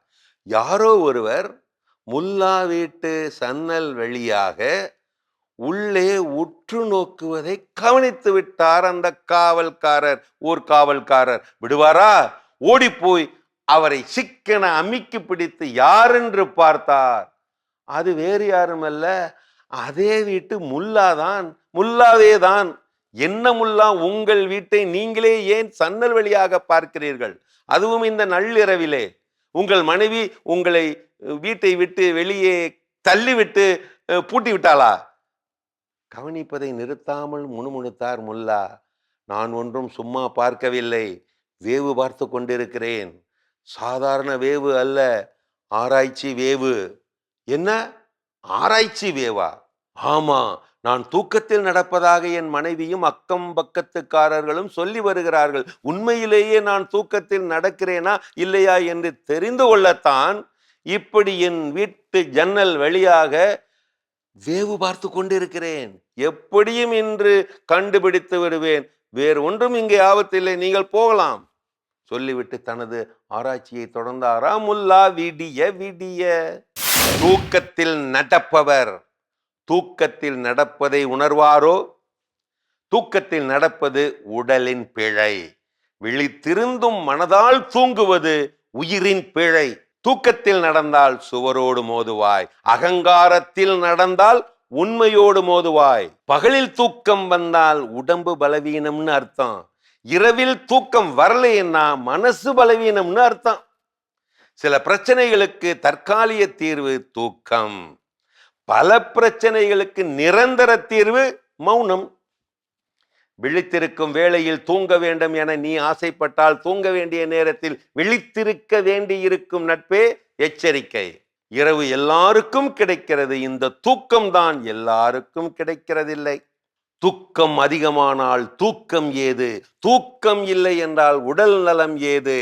யாரோ ஒருவர் முல்லா வீட்டு சன்னல் வழியாக உள்ளே உற்று நோக்குவதை கவனித்து விட்டார் அந்த காவல்காரர். ஊர்காவல்காரர் விடுவாரா? ஓடிப்போய் அவரை சிக்கன அமிக்கி பிடித்து யாரென்று பார்த்தார். அது வேறு யாருமல்ல, அதே வீட்டு முல்லாதான், முல்லாவே தான். என்ன முல்லா, உங்கள் வீட்டை நீங்களே ஏன் சன்னல் வழியாக பார்க்கிறீர்கள்? அதுவும் இந்த நள்ளிரவிலே. உங்கள் மனைவி உங்களை வீட்டை விட்டு வெளியே தள்ளிவிட்டு பூட்டி விட்டாளா? கவனிப்பதை நிறுத்தாமல் முணுமுணுத்தார் முல்லா. நான் ஒன்றும் சும்மா பார்க்கவில்லை, வேவு பார்த்து கொண்டிருக்கிறேன். சாதாரண வேவு அல்ல, ஆராய்ச்சி வேவு. என்ன ஆராய்ச்சி வேவா? ஆமா, நான் தூக்கத்தில் நடப்பதாக என் மனைவியும் அக்கம் பக்கத்துக்காரர்களும் சொல்லி வருகிறார்கள். உண்மையிலேயே நான் தூக்கத்தில் நடக்கிறேனா இல்லையா என்று தெரிந்து கொள்ளத்தான் இப்படி என் வீட்டு ஜன்னல் வழியாக வேவு பார்த்து கொண்டிருக்கிறேன். எப்படியும் இன்று கண்டுபிடித்து விடுவேன். வேறு ஒன்றும் இங்கே ஆபத்தில்லை, நீங்கள் போகலாம் சொல்லிவிட்டு தனது ஆராய்ச்சியை தொடர்ந்தாரா முல்லா. விடிய விடிய தூக்கத்தில் நடப்பவர் தூக்கத்தில் நடப்பதை உணர்வாரோ? தூக்கத்தில் நடப்பது உடலின் பிழை. விழித்திருந்தும் மனதால் தூங்குவது உயிரின் பிழை. தூக்கத்தில் நடந்தால் சுவரோடு மோதுவாய், அகங்காரத்தில் நடந்தால் உண்மையோடு மோதுவாய். பகலில் தூக்கம் வந்தால் உடம்பு பலவீனம்னு அர்த்தம், இரவில் தூக்கம் வரலைன்னா மனசு பலவீனம்னு அர்த்தம். சில பிரச்சனைகளுக்கு தற்காலிக தீர்வு தூக்கம், பல பிரச்சனைகளுக்கு நிரந்தர தீர்வு மௌனம். விழித்திருக்கும் வேளையில் தூங்க வேண்டும் என நீ ஆசைப்பட்டால் தூங்க வேண்டிய நேரத்தில் விழித்திருக்க வேண்டியிருக்கும் நட்பே எச்சரிக்கை. இரவு எல்லாருக்கும் கிடைக்கிறது, இந்த தூக்கம்தான் எல்லாருக்கும் கிடைக்கிறதில்லை. தூக்கம் அதிகமானால் தூக்கம் ஏது? தூக்கம் இல்லை என்றால் உடல் நலம் ஏது?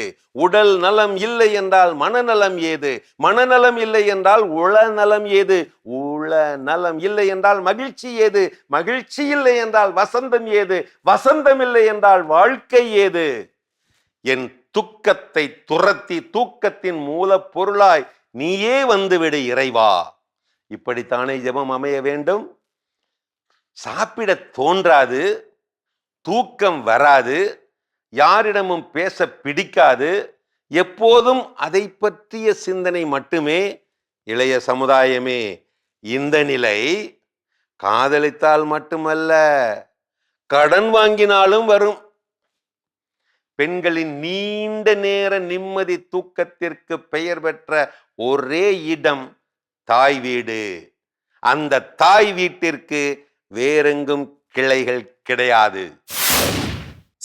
உடல் நலம் இல்லை என்றால் மனநலம் ஏது? மனநலம் இல்லை என்றால் உளநலம் ஏது? உளநலம் இல்லை என்றால் மகிழ்ச்சி ஏது? மகிழ்ச்சி இல்லை என்றால் வசந்தம் ஏது? வசந்தம் இல்லை என்றால் வாழ்க்கை ஏது? என் துக்கத்தை துரத்தி தூக்கத்தின் மூலப்பொருளாய் நீயே வந்துவிடு இறைவா. இப்படித்தானே ஜெபம் அமைய வேண்டும். சாப்பிட தோன்றாது, தூக்கம் வராது, யாரிடமும் பேச பிடிக்காது, எப்போதும் அதை பற்றிய சிந்தனை மட்டுமே. இளைய சமுதாயமே, இந்த நிலை காதலித்தால் மட்டுமல்ல, கடன் வாங்கினாலும் வரும். பெண்களின் நீண்ட நேர நிம்மதி தூக்கத்திற்கு பெயர் பெற்ற ஒரே இடம் தாய் வீடு. அந்த தாய் வீட்டிற்கு வேறெங்கும் கிளைகள் கிடையாது.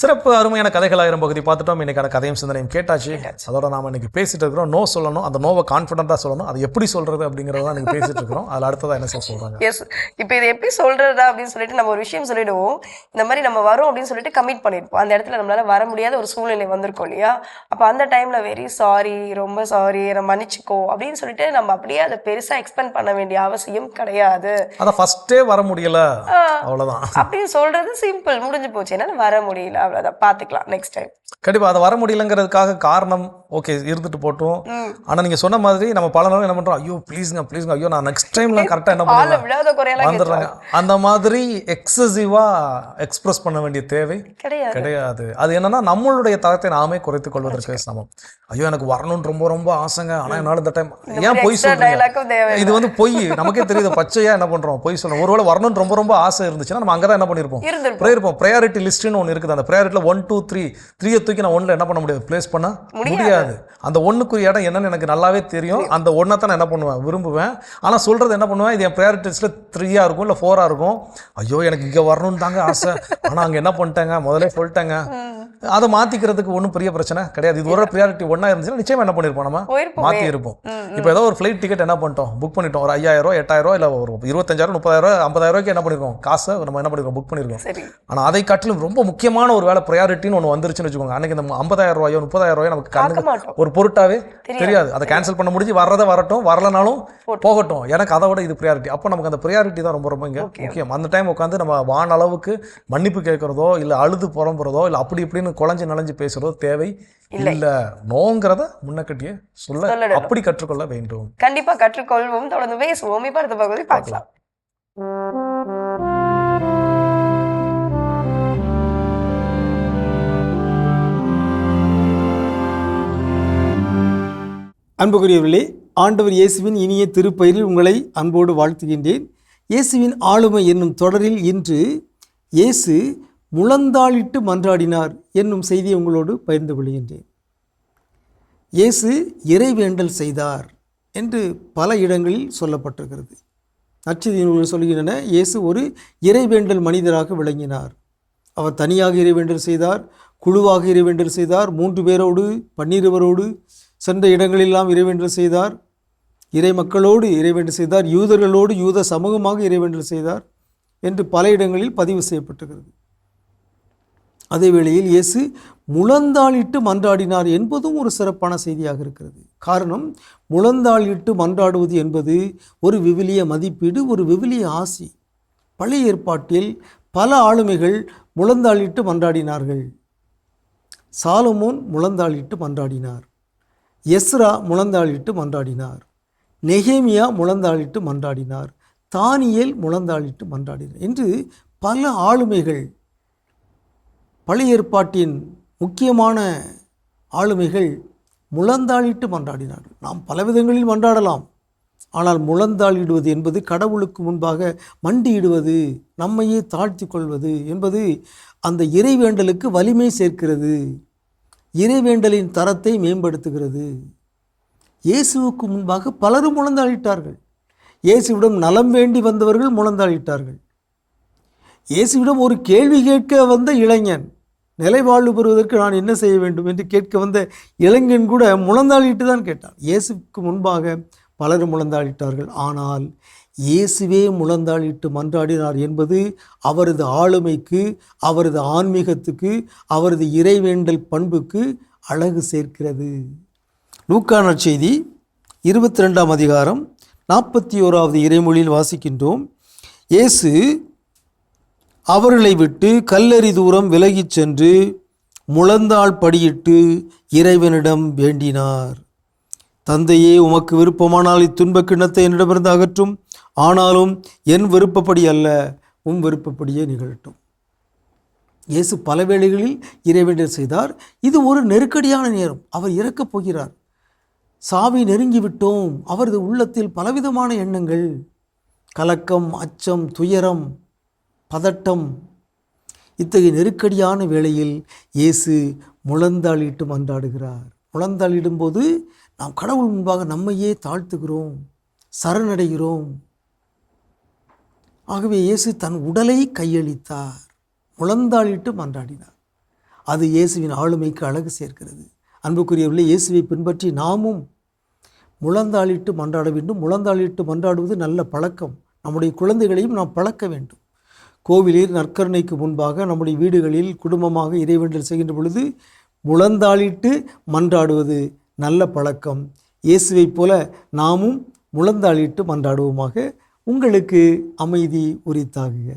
சிறப்பு அருமையான கதைகள் ஆயிரம் பகுதி பார்த்துட்டோம். இன்னைக்கான கதையும் சிந்தனையும் கேட்டாச்சு. அதோட நாம இன்னைக்கு பேசிட்டு இருக்கிறோம். நோ சொல்லணும், அந்த நோவை கான்ஃபிடென்ட்டாக சொல்லணும். அது எப்படி சொல்றது அப்படிங்கிறத இன்னைக்கு பேசிட்டு இருக்கிறோம். அதில் அடுத்ததான் என்ன சொல்றாங்க? எஸ், இப்போ இது எப்படி சொல்றதா அப்படின்னு சொல்லிட்டு நம்ம ஒரு விஷயம் சொல்லிடுவோம். இந்த மாதிரி நம்ம வரோம் அப்படின்னு சொல்லிட்டு கமிட் பண்ணியிருப்போம். அந்த இடத்துல நம்மளால வர முடியாத ஒரு சூழ்நிலை வந்திருக்கோம் இல்லையா? அப்போ அந்த டைம்ல வெரி சாரி, ரொம்ப சாரி, நம்ம மன்னிச்சுக்கோ அப்படின்னு சொல்லிட்டு நம்ம அப்படியே அதை பெருசா எக்ஸ்பெண்ட் பண்ண வேண்டிய அவசியம் கிடையாது. அதை ஃபர்ஸ்டே வர முடியல, அவ்வளவுதான் அப்படின்னு சொல்றது சிம்பிள், முடிஞ்சு போச்சு. என்னால வர முடியல, அவ்வளவுதான், பாத்துக்கலாம் நெக்ஸ்ட் டைம். கண்டிப்பா அதை வர முடியலங்கிறதுக்காக காரணம் ஓகே இருந்துட்டு போட்டோம். ஆனா நீங்க சொன்ன மாதிரி நம்ம பல நாள் என்ன பண்றோம், ஐயோ ப்ளீஸ்ங்க ஐயோ நான் நெக்ஸ்ட் டைம்ல கரெக்டா என்ன பாலை பண்ணுவேன் விடாத குறையெல்லாம் வந்துடுறாங்க. அந்த மாதிரி எக்ஸசிவா எக்ஸ்பிரஸ் பண்ண வேண்டிய தேவை கிடையாது. கிடையாது. அது என்னன்னா நம்மளுடைய தரத்தை நாமே குறைத்துக் கொள்வதற்கு சமம். ஐயோ எனக்கு வரணும்னு ரொம்ப ரொம்ப ஆசைங்க, ஆனா என்னால இந்த டைம் ஏன் பொய் சொல்றீங்க, டைலாக்கும் தேவை. இது வந்து பொய். நமக்கே தெரியுது பச்சையா என்ன பண்றோம், பொய் சொல்றோம். ஒருவேளை வரணும்னு ரொம்ப ரொம்ப ஆசை இருந்துச்சுன்னா நம்ம அங்கதான் என்ன பண்ணிருப்போம், இருந்திருப்போம். ப்ரையாரிட்டி லிஸ்ட்னு ஒன்று இருக்குது. அந்த ப்ரையாரிட்டில 1 2 3 தூக்கி நான் 1ல என்ன பண்ண முடியாது, பிளேஸ் பண்ண முடியாது. அந்த 1க்குரிய இடம் என்னன்னு எனக்கு நல்லாவே தெரியும். அந்த 1 தான் நான் என்ன பண்ணுவேன், விரும்புவேன். ஆனா சொல்றது என்ன பண்ணுவேன், இது என் ப்ரையாரிட்டி லிஸ்ட்ல 3 இருக்கும் இல்ல 4 இருக்கும். ஐயோ எனக்கு இங்க வரணும்னு தாங்க ஆசை, ஆனா அங்க என்ன பண்ணிட்டேங்க, முதல்ல சொல்லிட்டேங்க. அதை மாத்திக்கிறதுக்கு ஒன்றும் பெரிய பிரச்சனை கிடையாது. இது ஒரு ப்ரையாரிட்டி 1 இருந்துச்சுன்னா நிச்சயமா என்ன பண்ணிருப்போம், நம்ம மாத்தி இருப்போம். இப்போ ஏதோ ஒரு ஃபிளைட் டிக்கெட் என்ன பண்ணிட்டோம், புக் பண்ணிட்டோம். ஒரு 5000 8,000 இல்ல ஒரு 25,000 30,000 50,000 என்ன பண்ணிருக்கோம், காசை நம்ம என்ன பண்ணிருக்கோம், புக் பண்ணிருக்கோம். ஆனா அதை காட்டிலும் ரொம்ப முக்கியமான ஒரு வேலை ப்ரையாரிட்டின்னு ஒன்று வந்துருச்சுன்னு வச்சுக்கோங்க. அன்னைக்கு இந்த 50,000 30,000 நமக்கு கண்ணுக்கு ஒரு பொருட்டாவே தெரியாது. அதை கேன்சல் பண்ண முடிஞ்சு வர்றதை வரட்டும், வரலனாலும் போகட்டும், எனக்கு அதை விட இது ப்ரையாரிட்டி. அப்போ நமக்கு அந்த ப்ரையாரிட்டி தான் ரொம்ப ரொம்ப இங்கே முக்கியம். அந்த டைம் உட்காந்து நம்ம வான அளவுக்கு மன்னிப்பு கேட்கறதோ இல்லை அழுது புறம்புறதோ இல்லை அப்படி இப்படின்னு குழஞ்சு நலஞ்சு பேசுறதோ தேவை இல்ல. நோங்கிறத முன்னக்கட்டியே சொல்ல அப்படி கற்றுக்கொள்ள வேண்டும். கண்டிப்பா கற்றுக்கொள்வோம். தொடர்ந்து பேசுவோம். இப்ப அடுத்த பகுதி பார்க்கலாம். அன்புக்குரியவர்களே, ஆண்டவர் இயேசுவின் இனிய திருப்பெயரில் உங்களை அன்போடு வாழ்த்துகின்றேன். இயேசுவின் ஆளுமை என்னும் தொடரில் இன்று இயேசு முழந்தாளிட்டு மன்றாடினார் என்னும் செய்தியை உங்களோடு பகிர்ந்து கொள்கின்றேன். இயேசு இறைவேண்டல் செய்தார் என்று பல இடங்களில் சொல்லப்பட்டிருக்கிறது. நற்செய்தி நூல்கள் சொல்கின்றன, இயேசு ஒரு இறைவேண்டல் மனிதராக விளங்கினார். அவர் தனியாக இறைவேண்டல் செய்தார், குழுவாக இறைவேண்டல் செய்தார், 3 பேரோடு 12 சென்ற இடங்களெல்லாம் இறைவேண்டல் செய்தார், இறை மக்களோடு இறைவேண்டல் செய்தார், யூதர்களோடு யூத சமூகமாக இறைவேண்டல் செய்தார் என்று பல இடங்களில் பதிவு செய்யப்பட்டிருக்கிறது. அதே வேளையில் இயேசு முழந்தாளிட்டு மன்றாடினார் என்பதும் ஒரு சிறப்பான செய்தியாக இருக்கிறது. காரணம், முழந்தாளிட்டு மன்றாடுவது என்பது ஒரு விவிலிய மதிப்பீடு, ஒரு விவிலிய ஆசி. பழைய ஏற்பாட்டில் பல ஆளுமைகள் முழந்தாளிட்டு மன்றாடினார்கள். சாலமோன் முழந்தாளிட்டு மன்றாடினார், எஸ்ரா முழந்தாளிட்டு மன்றாடினார், நெகேமியா முழந்தாளிட்டு மன்றாடினார், தானியேல் முழந்தாளிட்டு மன்றாடினார் என்று பல ஆளுமைகள், பழைய ஏற்பாட்டின் முக்கியமான ஆளுமைகள் முழந்தாளிட்டு மன்றாடினார்கள். நாம் பலவிதங்களில் மன்றாடலாம், ஆனால் முழந்தாளிடுவது என்பது கடவுளுக்கு முன்பாக மண்டியிடுவது, நம்மையே தாழ்த்தி கொள்வது என்பது அந்த இறைவேண்டலுக்கு வலிமை சேர்க்கிறது, இறைவேண்டலின் தரத்தை மேம்படுத்துகிறது. இயேசுவுக்கு முன்பாக பலரும் முழந்தாளிட்டார்கள். இயேசுவிடம் நலம் வேண்டி வந்தவர்கள் முழந்தாளிட்டார்கள். இயேசுவிடம் ஒரு கேள்வி கேட்க வந்த இளைஞன், நிலைவாழ்வு பெறுவதற்கு நான் என்ன செய்ய வேண்டும் என்று கேட்க வந்த இளைஞன் கூட முழந்தாளிட்டு தான் கேட்டான். இயேசுக்கு முன்பாக பலரும் முழந்தாளிட்டார்கள். ஆனால் இயேசுவே முழந்தாளிட்டு மன்றாடினார் என்பது அவரது ஆளுமைக்கு, அவரது ஆன்மீகத்துக்கு, அவரது இறைவேண்டல் பண்புக்கு அழகு சேர்க்கிறது. லூக்கா நற்செய்தி 22ஆம் அதிகாரம் 41வது இறைமொழியில் வாசிக்கின்றோம், இயேசு அவர்களை விட்டு கல்லறி தூரம் விலகிச் சென்று முழந்தாள் படியிட்டு இறைவனிடம் வேண்டினார். தந்தையே, உமக்கு விருப்பமானால் இத்துன்பக் கிண்ணத்தை என்னிடமிருந்து அகற்றும், ஆனாலும் என் விருப்பப்படி அல்ல, உம் விருப்பப்படியே நிகழட்டும். இயேசு பல வேளைகளில் இறைவேண்டல் செய்தார். இது ஒரு நெருக்கடியான நேரம். அவர் இறக்கப் போகிறார், சாவை நெருங்கிவிட்டோம். அவரது உள்ளத்தில் பலவிதமான எண்ணங்கள், கலக்கம், அச்சம், துயரம், பதட்டம். இத்தகைய நெருக்கடியான வேளையில் இயேசு முழந்தாளிட்டு மன்றாடுகிறார். முழந்தாளிடும்போது நாம் கடவுள் முன்பாக நம்மையே தாழ்த்துகிறோம், சரணடைகிறோம். ஆகவே இயேசு தன் உடலை கையளித்தார், முழந்தாளிட்டு மன்றாடினார். அது இயேசுவின் ஆளுமைக்கு அழகு சேர்க்கிறது. அன்புக்குரியவர்களே, இயேசுவை பின்பற்றி நாமும் முழந்தாளிட்டு மன்றாட வேண்டும். முழந்தாளிட்டு மன்றாடுவது நல்ல பழக்கம். நம்முடைய குழந்தைகளையும் நாம் பழக்க வேண்டும். கோவிலில் நற்கருணைக்கு முன்பாக நம்முடைய வீடுகளில் குடும்பமாக இறைவேண்டல் செய்கின்ற பொழுது முழந்தாளிட்டு மன்றாடுவது நல்ல பழக்கம். இயேசுவைப் போல நாமும் முழந்தாளிட்டு மன்றாடுவோமாக. உங்களுக்கு அமைதி உரித்தாகுக.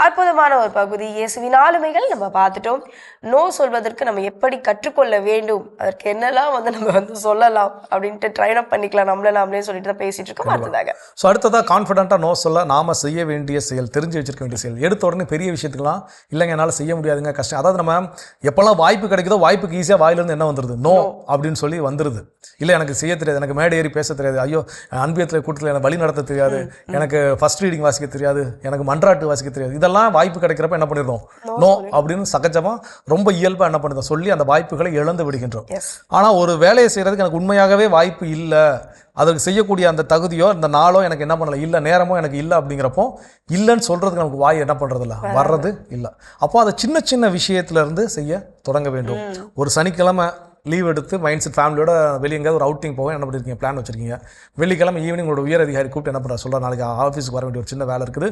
அற்புதமான ஒரு பகுதி இயேசுவின் ஆளுமைகள் நம்ம பார்த்துட்டோம். நோ சொல்வதற்கு நம்ம எப்படி கற்றுக்கொள்ள வேண்டும், அதற்கு என்னெல்லாம் நம்ம சொல்லலாம் அப்படின்ட்டு ட்ரைன் அப் பண்ணிக்கலாம் நம்மளே சொல்லிட்டு தான் பேசிட்டு இருக்கோம். அடுத்ததாக ஸோ அடுத்ததாக கான்ஃபிடென்ட்டாக நோ சொல்ல நாம் செய்ய வேண்டிய செயல், தெரிஞ்சு வச்சிருக்க வேண்டிய செயல். எடுத்த உடனே பெரிய விஷயத்துக்குலாம் இல்லைங்க என்னால் செய்ய முடியாதுங்க, கஷ்டம். அதாவது நம்ம எப்போல்லாம் வாய்ப்பு கிடைக்குதோ வாய்ப்புக்கு ஈஸியாக வாயிலிருந்து என்ன வந்துடுது, நோ அப்படின்னு சொல்லி வந்துடுது. இல்லை எனக்கு செய்ய தெரியாது, எனக்கு மேடை ஏறி பேச தெரியாது, ஐயோ அன்பியத்தில் கூட்டத்தில் எனக்கு வழி நடத்த தெரியாது, எனக்கு ஃபர்ஸ்ட் ரீடிங் வாசிக்க தெரியாது, எனக்கு மன்றாட்டு வாசிக்க தெரியாது. இதெல்லாம் வாய்ப்பு கிடைக்கிறப்ப என்ன பண்ணிடுறோம், நோ அப்படின்னு சகஜமாக ரொம்ப இயல்பாக என்ன பண்ணுறோம் சொல்லி அந்த வாய்ப்புகளை இழந்து விடுகின்றோம். ஆனால் ஒரு வேலையை செய்கிறதுக்கு எனக்கு உண்மையாகவே வாய்ப்பு இல்லை, அதுக்கு செய்யக்கூடிய அந்த தகுதியோ இந்த நாளோ எனக்கு என்ன பண்ணல இல்லை, நேரமோ எனக்கு இல்லை அப்படிங்கிறப்போ இல்லைன்னு சொல்கிறதுக்கு நமக்கு வாய் என்ன பண்ணுறது இல்லை, வர்றது இல்லை. அப்போ அதை சின்ன சின்ன விஷயத்துலேருந்து செய்ய தொடங்க வேண்டும். ஒரு சனிக்கிழமை லீவ் எடுத்து மைண்ட் செட் ஃபேமிலியோட வெளியே எங்கேயாவது ஒரு அவுட்டிங் போக என்ன பண்ணிருக்கீங்க, பிளான் வச்சிருக்கீங்க. வெள்ளிக்கிழமை ஈவினிங் உங்களோட உயர் அதிகாரி கூப்பிட்டு என்ன பண்ணுற சொல்கிறார், நாளைக்கு ஆஃபீஸுக்கு வர வேண்டிய ஒரு சின்ன வேலை இருக்குது,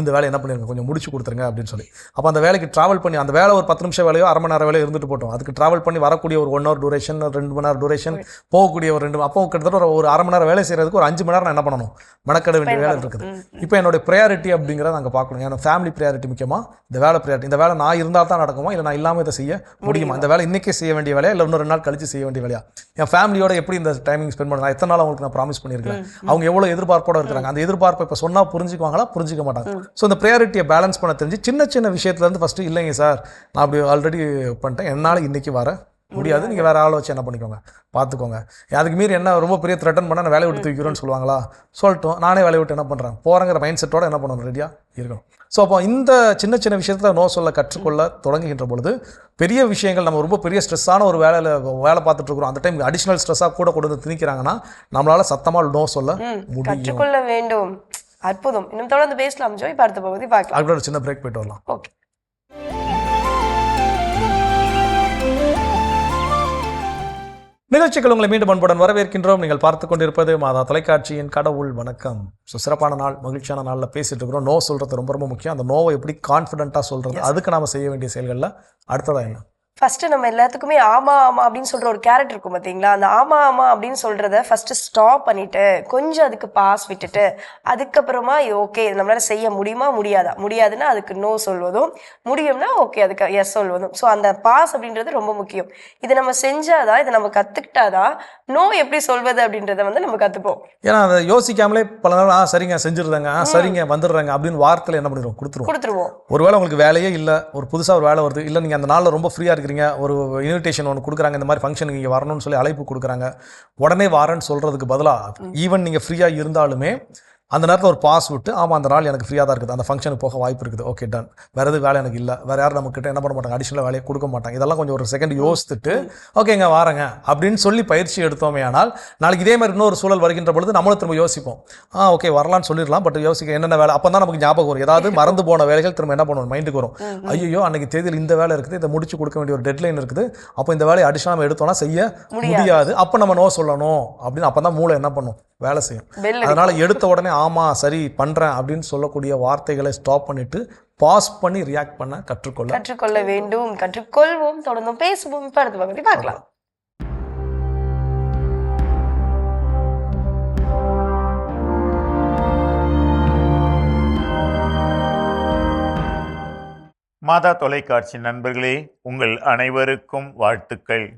இந்த வேலை என்ன பண்ணிருங்க கொஞ்சம் முடிச்சு கொடுத்துருங்க அப்படின்னு சொல்லி. அப்போ அந்த வேலைக்கு ட்ராவல் பண்ணி அந்த வேலை ஒரு 10 நிமிஷம் வேலையோ அரை மணி நேரம் வேலையோ இருந்துட்டு போட்டோம். அதுக்கு ட்ராவல் பண்ணி வரக்கூடிய ஒரு 1 hour டூரேஷன், 2 மணி நேரம் டூரேஷன், போகக்கூடிய ஒரு 2 அப்போ கிட்டத்தட்ட ஒரு அரை மணி நேரம் வேலை செய்கிறதுக்கு ஒரு 5 மணி நேரம் நான் என்ன பண்ணணும், மெனக்கட வேண்டிய வேலை இருக்குது. இப்போ என்னோட ப்ரையாரிட்டி அப்படிங்கிறத நாங்கள் பார்க்கணும். ஏன்னா ஃபேமிலி ப்ரையாரிட்டி முக்கியமாக, இந்த வேலை ப்ரையாரிட்டி. இந்த வேலை நான் இருந்தால் தான் நடக்குமா, இல்லை நான் இல்லாமல் இதை செய்ய முடியுமா, இந்த வேலை இன்றைக்கே செய்ய வேண்டிய வேலையா இல்லை இன்னும் 2 நாள் கழிச்சு செய்ய வேண்டிய வேலையா, என் ஃபேமிலியோட எப்படி இந்த டைமிங் ஸ்பெண்ட் பண்ணலாம், எத்தனை நாள் அவங்களுக்கு நான் ப்ராமிஸ் பண்ணியிருக்கேன், அவங்க எவ்வளோ எதிர்பார்ப்போட இருக்கிறாங்க, அந்த எதிர்பார்ப்பை இப்போ சொன்னால் புரிஞ்சுக்குவாங்களா, புரிஞ்சிக்க மாட்டாங்க. ஸோ இந்த ப்ரையாரிட்டியை பேலன்ஸ் பண்ண தெரிஞ்சு சின்ன சின்ன விஷயத்துலேருந்து ஃபஸ்ட்டு இல்லைங்க சார் நான் அப்படி ஆல்ரெடி பண்ணிட்டேன், என்னால் இன்றைக்கி வர முடியாது, நீங்கள் வேறு ஆளை வச்சு என்ன பண்ணிக்கோங்க பார்த்துக்கோங்க. அதுக்கு மீறி என்ன ரொம்ப பெரிய த்ரெட்டன் பண்ணால் நான் வேலையை விட்டு தூக்கிறோன்னு சொல்லுவாங்களா, சொல்லிட்டோம் நானே வேலையை விட்டு என்ன பண்ணுறேன் போகிறங்கிற மைண்ட் செட்டோட என்ன பண்ணணும், ரெடியாக இருக்கணும். ஸோ அப்போ இந்த சின்ன சின்ன விஷயத்தில் நோ சொல்ல கற்றுக்கொள்ள தொடங்குகின்ற பொழுது பெரிய விஷயங்கள், நம்ம ரொம்ப பெரிய ஸ்ட்ரெஸ்ஸான ஒரு வேலை பார்த்துட்டு இருக்கிறோம், அந்த டைம் அடிஷ்னல் ஸ்ட்ரெஸ்ஸாக கூட கொண்டு வந்து திணிக்கிறாங்கன்னா நம்மளால சத்தமாக நோ சொல்ல முடியும், கற்றுக்கொள்ள வேண்டும். அற்புதம். இன்னும் தொடர்ந்து பேசலாம் ஜோய். அடுத்த பகுதி பார்க்கலாம். அப்படியே ஒரு சின்ன பிரேக் போயிட்டு வரலாம். ஓகே. நிகழ்ச்சிகள் உங்களை மீண்டும் அன்புடன் வரவேற்கின்றோம். நீங்கள் பார்த்து கொண்டிருப்பது மாதா தொலைக்காட்சியின் கடவுள் வணக்கம். ஸோ சிறப்பான நாள், மகிழ்ச்சியான நாளில் பேசிட்டு இருக்கிறோம். நோ சொல்கிறது ரொம்ப ரொம்ப முக்கியம். அந்த நோவை எப்படி கான்ஃபிடென்ட்டாக சொல்கிறது, அதுக்கு நாம் செய்ய வேண்டிய செயல்களில் அடுத்ததாக என்ன, ஃபர்ஸ்ட் நம்ம எல்லாத்துக்குமே ஆமா ஆமா அப்படின்னு சொல்ற ஒரு கேரக்டர் இருக்கும் பார்த்தீங்களா, அந்த ஆமா ஆமா அப்படின்னு சொல்றத ஃபர்ஸ்ட் ஸ்டாப் பண்ணிட்டு கொஞ்சம் அதுக்கு பாஸ் விட்டுட்டு அதுக்கப்புறமா இது ஓகே நம்மளால செய்ய முடியுமா முடியாதுன்னா அதுக்கு நோ சொல்வதும், முடியும்னா ஓகே அதுக்கு எஸ் சொல்வதும். ஸோ அந்த பாஸ் அப்படின்றது ரொம்ப முக்கியம். இதை நம்ம செஞ்சாதான், இதை நம்ம கத்துக்கிட்டாதான் நோ எப்படி சொல்வது அப்படின்றத நம்ம கத்துப்போம். ஏன்னா அதை யோசிக்காமலே பல நாள் சரிங்க செஞ்சிருந்தாங்க, சரிங்க வந்துடுறாங்க அப்படின்னு வார்த்தையில் என்ன பண்ணிடுவோம், கொடுத்துருவோம். ஒருவேளை உங்களுக்கு வேலையே இல்லை, ஒரு புதுசாக ஒரு வேலை வருது, இல்லை நீங்கள் அந்த நாளில் ரொம்ப ஃப்ரீயாக இருக்கிறீங்க, ஒரு இன்விடேஷன் ஒன்று கொடுக்குறாங்க, இந்த மாதிரி ஃபங்க்ஷனுக்கு இங்கே வரணும்னு சொல்லி அழைப்பு கொடுக்குறாங்க, உடனே வரேன்னு சொல்கிறதுக்கு பதிலாக ஈவன் நீங்கள் ஃப்ரீயாக இருந்தாலுமே அந்த நேரத்தில் ஒரு பாஸ் விட்டு, ஆமாம் அந்த நாள் எனக்கு ஃப்ரீயாக தான் இருக்குது, அந்த ஃபங்க்ஷனுக்கு போக வாய்ப்பு இருக்குது, ஓகே டன், வேறு எதுவும் வேலை எனக்கு இல்லை, வேறு யாரும் நம்மக்கிட்ட என்ன பண்ண மாட்டாங்க, அடிஷனல் வேலையை கொடுக்க மாட்டாங்க, இதெல்லாம் கொஞ்சம் ஒரு செகண்ட் யோசித்துட்டு ஓகேங்க வாரங்க அப்படின்னு சொல்லி பயிற்சி எடுத்தோமே ஆனால் நாளைக்கு இதே மாதிரி இன்னொரு சூழல் வருகின்ற பொழுது நம்மளும் திரும்ப யோசிப்போம், ஓகே வரலான்னு சொல்லிடலாம், பட் யோசிக்க என்னென்ன வேலை, அப்போ தான் நமக்கு ஞாபகம் வரும், ஏதாவது மறந்து போன வேலைகள் திரும்ப என்ன பண்ணுவோம் மைண்டுக்கு வரும், ஐயோ அன்றைக்கி தேதியில் இந்த வேலை இருக்குது, இதை முடிச்சு கொடுக்க வேண்டிய ஒரு டெட்லைன் இருக்குது, அப்போ இந்த வேலையை அடிஷனல் நம்ம எடுத்தோம்னா செய்ய முடியாது, அப்போ நம்ம நோ சொல்லணும் அப்படின்னு அப்போ தான் மூளை என்ன பண்ணும், வேலை செய்யும். அதனால் எடுத்த உடனே ஆமாம் சரி பண்ணுறேன் அப்படின்னு சொல்லக்கூடிய வார்த்தைகளை ஸ்டாப் பண்ணிட்டு பாஸ் பண்ணி ரியாக்ட் பண்ண கற்றுக்கொள்ள வேண்டும். கற்றுக்கொள்வோம். தொடர்ந்து பேசுவோம். இப்போ அடுத்த பகுதி பார்க்கலாம். மாதா தொலைக்காட்சி நண்பர்களே, உங்கள் அனைவருக்கும் வாழ்த்துக்கள்.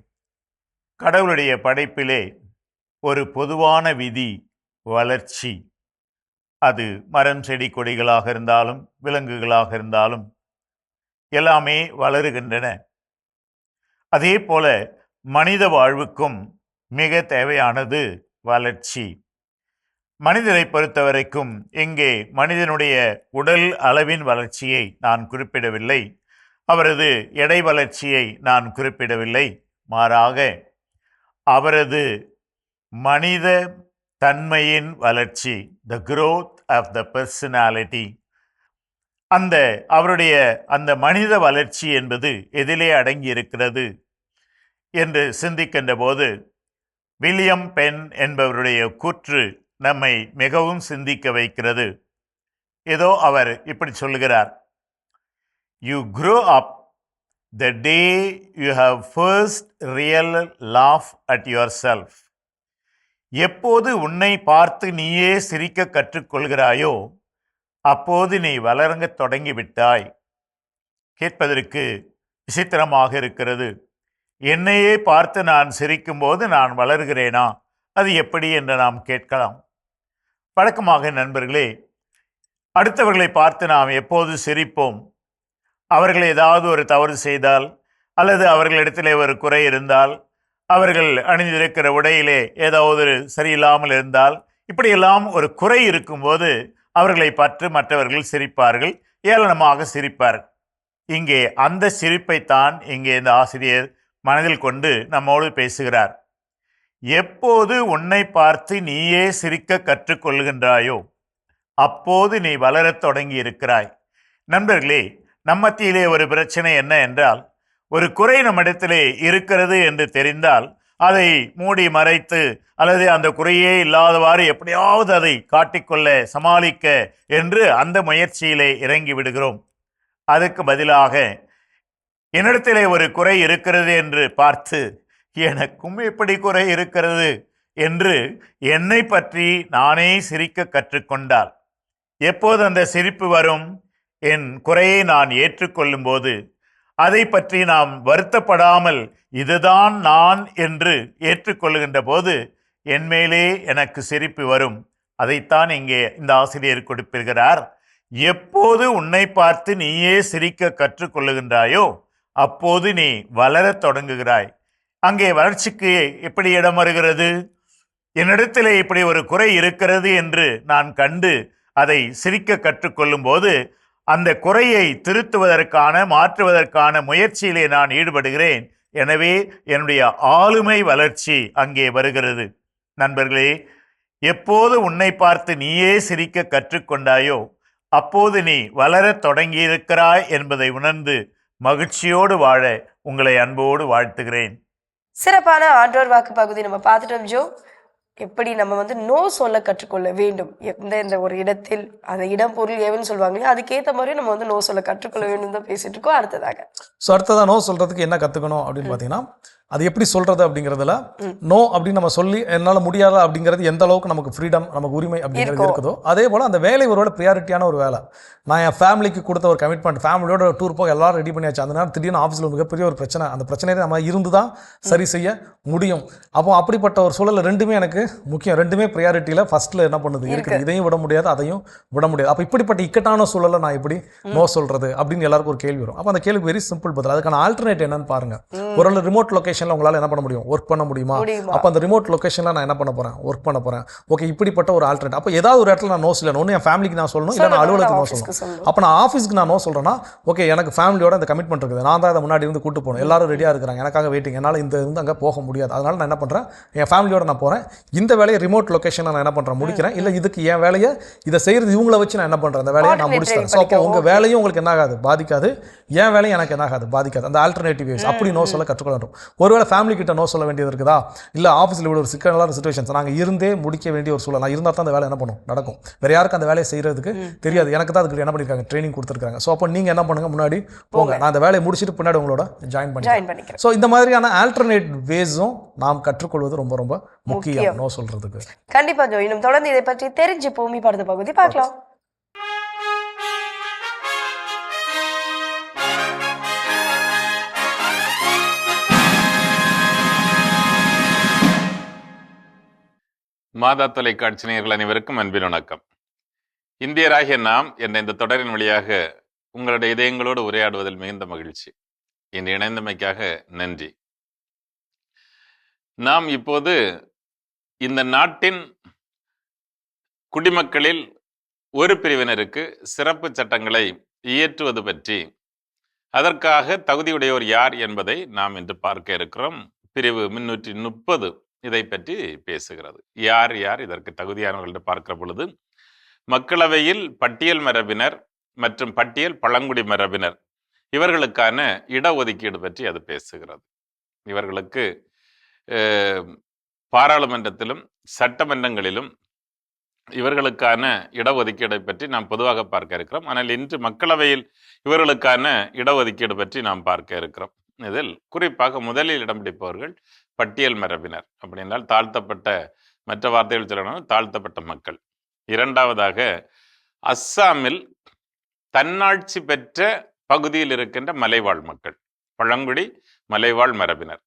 கடவுளுடைய படைப்பிலே ஒரு பொதுவான விதி வளர்ச்சி. அது மரம் செடி கொடிகளாக இருந்தாலும் விலங்குகளாக இருந்தாலும் எல்லாமே வளருகின்றன. அதே போல மனித வாழ்வுக்கும் மிக தேவையானது வளர்ச்சி. மனிதரை பொறுத்தவரைக்கும் இங்கே மனிதனுடைய உடல் அளவின் வளர்ச்சியை நான் குறிப்பிடவில்லை, அவரது எடை வளர்ச்சியை நான் குறிப்பிடவில்லை, மாறாக அவரது மனித தன்மையின் வளர்ச்சி, த growth ஆஃப் த பர்சனாலிட்டி, அவருடைய அந்த மனித வளர்ச்சி என்பது எதிலே அடங்கி இருக்கிறது என்று சிந்திக்கின்ற போது வில்லியம் பென் என்பவருடைய கூற்று நம்மை மிகவும் சிந்திக்க வைக்கிறது. ஏதோ அவர் இப்படி சொல்லுகிறார், you grow up the day you have first real laugh at yourself. எப்போது உன்னை பார்த்து நீயே சிரிக்க கற்றுக்கொள்கிறாயோ அப்போது நீ வளரங்கத் தொடங்கிவிட்டாய். கேட்பதற்கு விசித்திரமாக இருக்கிறது. என்னையே பார்த்து நான் சிரிக்கும்போது நான் வளர்கிறேனா, அது எப்படி என்று நாம் கேட்கலாம். வழக்கமாக நண்பர்களே, அடுத்தவர்களை பார்த்து நாம் எப்போது சிரிப்போம்? அவர்கள் ஏதாவது ஒரு தவறு செய்தால், அல்லது அவர்களிடத்திலே ஒரு குறை இருந்தால், அவர்கள் அணிந்திருக்கிற உடையிலே ஏதாவது சரியில்லாமல் இருந்தால், இப்படியெல்லாம் ஒரு குறை இருக்கும்போது அவர்களை பார்த்து மற்றவர்கள் சிரிப்பார்கள், ஏளனமாக சிரிப்பார்கள். இங்கே அந்த சிரிப்பைத்தான் இங்கே இந்த ஆசிரியர் மனதில் கொண்டு நம்மோடு பேசுகிறார். எப்போது உன்னை பார்த்து நீயே சிரிக்க கற்றுக்கொள்கின்றாயோ அப்போது நீ வளரத் தொடங்கி இருக்கிறாய். நண்பர்களே, நம்மத்திலே ஒரு பிரச்சனை என்ன என்றால், ஒரு குறை நம்மிடத்திலே இருக்கிறது என்று தெரிந்தால் அதை மூடி மறைத்து அல்லது அந்த குறையே இல்லாதவாறு எப்படியாவது அதை காட்டிக்கொள்ள சமாளிக்க என்று அந்த முயற்சியிலே இறங்கி விடுகிறோம். அதுக்கு பதிலாக என்னிடத்திலே ஒரு குறை இருக்கிறது என்று பார்த்து, எனக்கும் எப்படி குறை இருக்கிறது என்று என்னை பற்றி நானே சிரிக்க கற்றுக்கொண்டால், எப்போது அந்த சிரிப்பு வரும்? என் குறையை நான் ஏற்றுக்கொள்ளும் போது, அதை பற்றி நாம் வருத்தப்படாமல் இதுதான் நான் என்று ஏற்றுக்கொள்ளுகின்ற போது என் மேலே எனக்கு சிரிப்பு வரும். அதைத்தான் இங்கே இந்த ஆசிரியர் கொடுப்பிருக்கிறார். எப்போது உன்னை பார்த்து நீயே சிரிக்க கற்றுக்கொள்ளுகின்றாயோ அப்போது நீ வளரத் தொடங்குகிறாய். அங்கே வளர்ச்சிக்கு எப்படி இடம் வருகிறது? என்னிடத்திலே இப்படி ஒரு குறை இருக்கிறது என்று நான் கண்டு அதை சிரிக்க கற்றுக்கொள்ளும் போது அந்த குறையை திருத்துவதற்கான, மாற்றுவதற்கான முயற்சியிலே நான் ஈடுபடுகிறேன். எனவே என்னுடைய ஆளுமை வளர்ச்சி அங்கே வருகிறது. நண்பர்களே, எப்போது உன்னை பார்த்து நீயே சிரிக்க கற்றுக்கொண்டாயோ அப்போது நீ வளரத் தொடங்கியிருக்கிறாய் என்பதை உணர்ந்து மகிழ்ச்சியோடு வாழ உங்களை அன்போடு வாழ்த்துகிறேன். சிறப்பான ஆன்றோர் வாக்கு பகுதி நம்ம பார்த்துட்டோம் ஜோ. எப்படி நம்ம வந்து நோ சொல்ல கற்றுக்கொள்ள வேண்டும், எந்த ஒரு இடத்தில் அந்த இடம் பொருள் ஏவன்னு சொல்லுவாங்களே அதுக்கேற்ற மாதிரி நம்ம வந்து நோ சொல்ல கற்றுக்கொள்ள வேண்டும் தான் பேசிட்டு இருக்கோம். அடுத்ததாக நோ சொல்றதுக்கு என்ன கற்றுக்கணும் அப்படின்னு பார்த்தீங்கன்னா, அது எப்படி சொல்றது அப்படிங்கிறதுல நோ அப்படின்னு நம்ம சொல்லி என்னால் முடியாத அப்படிங்கிறது எந்த அளவுக்கு நமக்கு ஃப்ரீடம், நமக்கு உரிமை அப்படிங்கிறது இருக்குதோ அதே போல் அந்த வேலை ஒருவேளை ப்ரியாரிட்டியான ஒரு வேலை. நான் என் ஃபேமிலிக்கு கொடுத்த ஒரு கமிட்மெண்ட், ஃபேமிலியோட டூர் போக எல்லாரும் ரெடி பண்ணியாச்சு. அந்த நேரம் திடீர்னு ஆஃபீஸில் மிகப்பெரிய ஒரு பிரச்சனை, அந்த பிரச்சனையை நம்ம இருந்து தான் சரி செய்ய முடியும். அப்போ அப்படிப்பட்ட ஒரு சூழலில் ரெண்டுமே எனக்கு முக்கியம், ரெண்டுமே ப்ரியாரிட்டியில் ஃபர்ஸ்ட்டில் என்ன பண்ணுது இருக்குது. இதையும் விட முடியாது, அதையும் விட முடியாது. அப்போ இப்படிப்பட்ட இக்கட்டான சூழலில் நான் எப்படி நோ சொல்கிறது அப்படின்னு எல்லாருக்கும் ஒரு கேள்வி வரும். அப்போ அந்த கேள்வி வெரி சிம்பிள் பதில். அதுக்கான ஆல்டர்னேட் என்னன்னு பாருங்க. ஒரு ரிமோட் லொகேஷனில் உங்களால் என்ன பண்ண முடியும்? ஒர்க் பண்ண முடியுமா? அப்போ அந்த ரிமோட் லொகேஷனில் நான் என்ன பண்ண போகிறேன்? ஒர்க் பண்ண போகிறேன். ஓகே, இப்படிப்பட்ட ஒரு ஆல்டர்னேட். அப்போ ஏதாவது ஒரு இடத்துல நான் நோ சொல்லணும். ஒன்று என் ஃபேமிலிக்கு நான் சொல்லணும், இல்லை நான் அலுவலகத்துக்கு நோ சொல்லணும். அப்போ நான் ஆஃபீஸ்க்கு நான் நோ சொல்கிறேன்னா, ஓகே எனக்கு ஃபேமிலியோட இந்த கமிட்மெண்ட் இருக்குது, நான் தான் அதை முன்னாடி இருந்து கூட்டு போகணும், எல்லாரும் ரெடியாக இருக்கிறாங்க, எனக்காக வெயிட்டிங், என்னால் இந்த இருந்து அங்கே போக முடியாது. அதனால நான் என்ன பண்ணுறேன், என் ஃபேமிலியோட நான் போகிறேன், இந்த வேலையை ரிமோட் லொகேஷனில் நான் என்ன பண்ணுறேன், முடிக்கிறேன். இல்லை இதுக்கு என் வேலையை இதை செய்கிறது இவங்கள வச்சு நான் என்ன பண்ணுறேன், அந்த வேலையை நான் முடிச்சிட்டேன். ஸோ அப்போ உங்கள் வேலையும் உங்களுக்கு என்ன ஆகாது, பாதிக்காது, என் வேலையும் எனக்கு என்ன ஆகாது, பாதிக்காது. அந்த ஆல்டர்னேட்டிவ் வேஸ் அப்படி நோ சொல்ல கற்றுக்கொள்ளணும். ஒருவேளை ஃபேமிலி கிட்ட நோ சொல்ல வேண்டியது இருக்குதா, இல்லை ஆஃபீஸில் இவ்வளோ ஒரு சிக்கலான சுச்சுவேஷன்ஸ் நாங்கள் இருந்தே முடிக்க வேண்டிய ஒரு சூழல், நான் இருந்தால் தான் அந்த வேலை என்ன பண்ணும் நடக்கும். வேறு யாருக்கும் அந்த வேலையை செய்கிறதுக்கு தெரியாது, எனக்கு தான் அதுக்கு என்ன பண்ணியிருக்காங்க, ட்ரைனிங் கொடுத்துருக்காங்க. ஸோ அப்போ நீங்கள் என்ன பண்ணுங்கள், முன்னாடி போங்க, நான் அந்த வேலையை முடிச்சுட்டு பின்னாடி உங்களோட ஜாயின் பண்ணிக்கிறேன். ஸோ இந்த மாதிரியான ஆல்டர்னேட் வேஸும் நாம் கற்றுக்கொள்வது ரொம்ப ரொம்ப முக்கியம் நோ சொல்றதுக்கு. கண்டிப்பா ஜோ, இன்னும் தொடர்ந்து இதை பற்றி தெரிஞ்சு பூமி படுத்த பகுதி பார்க்கலாம். மாதா தொலைக்காட்சி நேயர்கள் அனைவருக்கும் அன்பின் வணக்கம். இந்தியராகிய நாம் என்ற இந்த தொடரின் வழியாக உங்களுடைய இதயங்களோடு உரையாடுவதில் மிகுந்த மகிழ்ச்சி. இன்று இணைந்தமைக்காக நன்றி. நாம் இப்போது இந்த நாட்டின் குடிமக்களில் ஒரு பிரிவினருக்கு சிறப்பு சட்டங்களை இயற்றுவது பற்றி, அதற்காக தகுதியுடையோர் யார் என்பதை நாம் இன்று பார்க்க இருக்கிறோம். பிரிவு 330 இதை பற்றி பேசுகிறது. யார் யார் இதற்கு தகுதியானவர்கள் என்று பார்க்கிற பொழுது, மக்களவையில் பட்டியல் மரபினர் மற்றும் பட்டியல் பழங்குடி மரபினர் இவர்களுக்கான இடஒதுக்கீடு பற்றி அது பேசுகிறது. இவர்களுக்கு பாராளுமன்றத்திலும் சட்டமன்றங்களிலும் இவர்களுக்கான இடஒதுக்கீடை பற்றி நாம் பொதுவாக பார்க்க இருக்கிறோம். ஆனால் இன்று மக்களவையில் இவர்களுக்கான இடஒதுக்கீடு பற்றி நாம் பார்க்க இருக்கிறோம். இதில் குறிப்பாக முதலில் இடம் பிடிப்பவர்கள் பட்டியல் மரபினர், அப்படி என்றால் தாழ்த்தப்பட்ட, மற்ற வார்த்தைகள் சொல்லணும் தாழ்த்தப்பட்ட மக்கள். இரண்டாவதாக அஸ்ஸாமில் தன்னாட்சி பெற்ற பகுதியில் இருக்கின்ற மலைவாழ் மக்கள், பழங்குடி மலைவாழ் மரபினர்.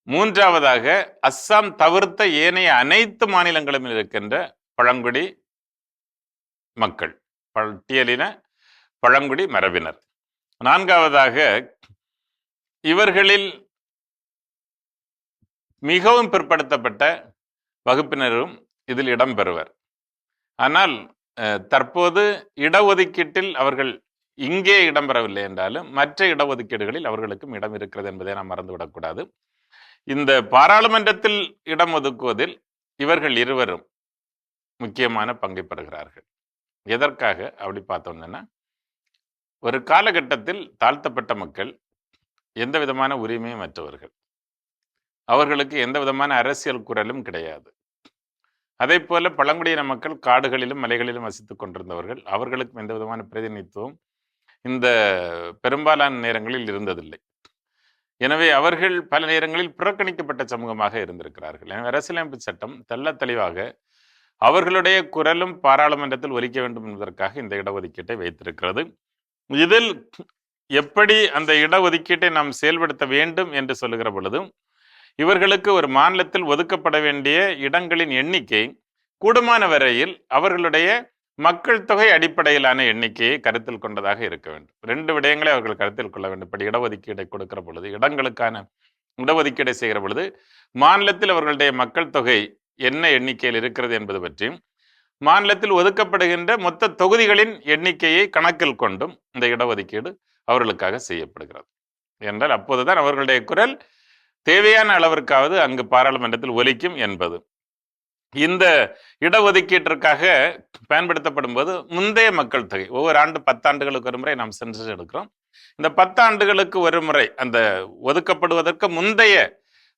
மூன்றாவதாக அஸ்ஸாம் தவிர்த்த ஏனைய அனைத்து மாநிலங்களிலும் இருக்கின்ற பழங்குடி மக்கள், பட்டியலின பழங்குடி மரபினர். நான்காவதாக இவர்களில் மிகவும் பிற்படுத்தப்பட்ட வகுப்பினரும் இதில் இடம்பெறுவர். ஆனால் தற்போது இடஒதுக்கீட்டில் அவர்கள் இங்கே இடம்பெறவில்லை என்றாலும் மற்ற இடஒதுக்கீடுகளில் அவர்களுக்கும் இடம் இருக்கிறது என்பதை நாம் மறந்துவிடக்கூடாது. இந்த பாராளுமன்றத்தில் இடம் ஒதுக்குவதில் இவர்கள் இருவரும் முக்கியமான பங்கை பெறுகிறார்கள். எதற்காக அப்படி பார்த்தோம்னா, ஒரு காலகட்டத்தில் தாழ்த்தப்பட்ட மக்கள் எந்த விதமான உரிமையும் மற்றவர்கள், அவர்களுக்கு எந்த விதமான அரசியல் குரலும் கிடையாது. அதே போல பழங்குடியின மக்கள் காடுகளிலும் மலைகளிலும் வசித்துக் கொண்டிருந்தவர்கள், அவர்களுக்கும் எந்த விதமான பிரதிநிதித்துவம் இந்த பெரும்பாலான நேரங்களில் இருந்ததில்லை. எனவே அவர்கள் பல நேரங்களில் புறக்கணிக்கப்பட்ட சமூகமாக இருந்திருக்கிறார்கள். எனவே அரசியலமைப்பு சட்டம் தெள்ள தெளிவாக அவர்களுடைய குரலும் பாராளுமன்றத்தில் ஒலிக்க வேண்டும் என்பதற்காக இந்த இடஒதுக்கீட்டை வைத்திருக்கிறது. இதில் எப்படி அந்த இடஒதுக்கீட்டை நாம் செயல்படுத்த வேண்டும் என்று சொல்லுகிற பொழுதும், இவர்களுக்கு ஒரு மாநிலத்தில் ஒதுக்கப்பட வேண்டிய இடங்களின் எண்ணிக்கை கூடுமான வரையில் அவர்களுடைய மக்கள் தொகை அடிப்படையிலான எண்ணிக்கையை கருத்தில் கொண்டதாக இருக்க வேண்டும். 2 விடயங்களை அவர்கள் கருத்தில் கொள்ள வேண்டும். இப்படி இடஒதுக்கீடை கொடுக்கிற பொழுது, இடங்களுக்கான இடஒதுக்கீடை செய்கிற பொழுது, மாநிலத்தில் அவர்களுடைய மக்கள் தொகை என்ன எண்ணிக்கையில் இருக்கிறது என்பது பற்றியும், மாநிலத்தில் ஒதுக்கப்படுகின்ற மொத்த தொகுதிகளின் எண்ணிக்கையை கணக்கில் கொண்டும் இந்த இடஒதுக்கீடு அவர்களுக்காக செய்யப்படுகிறது. என்றால் அப்போதுதான் அவர்களுடைய குரல் தேவையான அளவிற்காவது அங்கு பாராளுமன்றத்தில் ஒலிக்கும் என்பது. இந்த இடஒதுக்கீட்டிற்காக பயன்படுத்தப்படும் போது முந்தைய மக்கள் தொகை, ஒவ்வொரு ஆண்டு 10 ஆண்டுகளுக்கு ஒரு முறை நாம் சென்சஸ் எடுக்கிறோம். இந்த 10 ஆண்டுகளுக்கு ஒரு முறை அந்த ஒதுக்கப்படுவதற்கு முந்தைய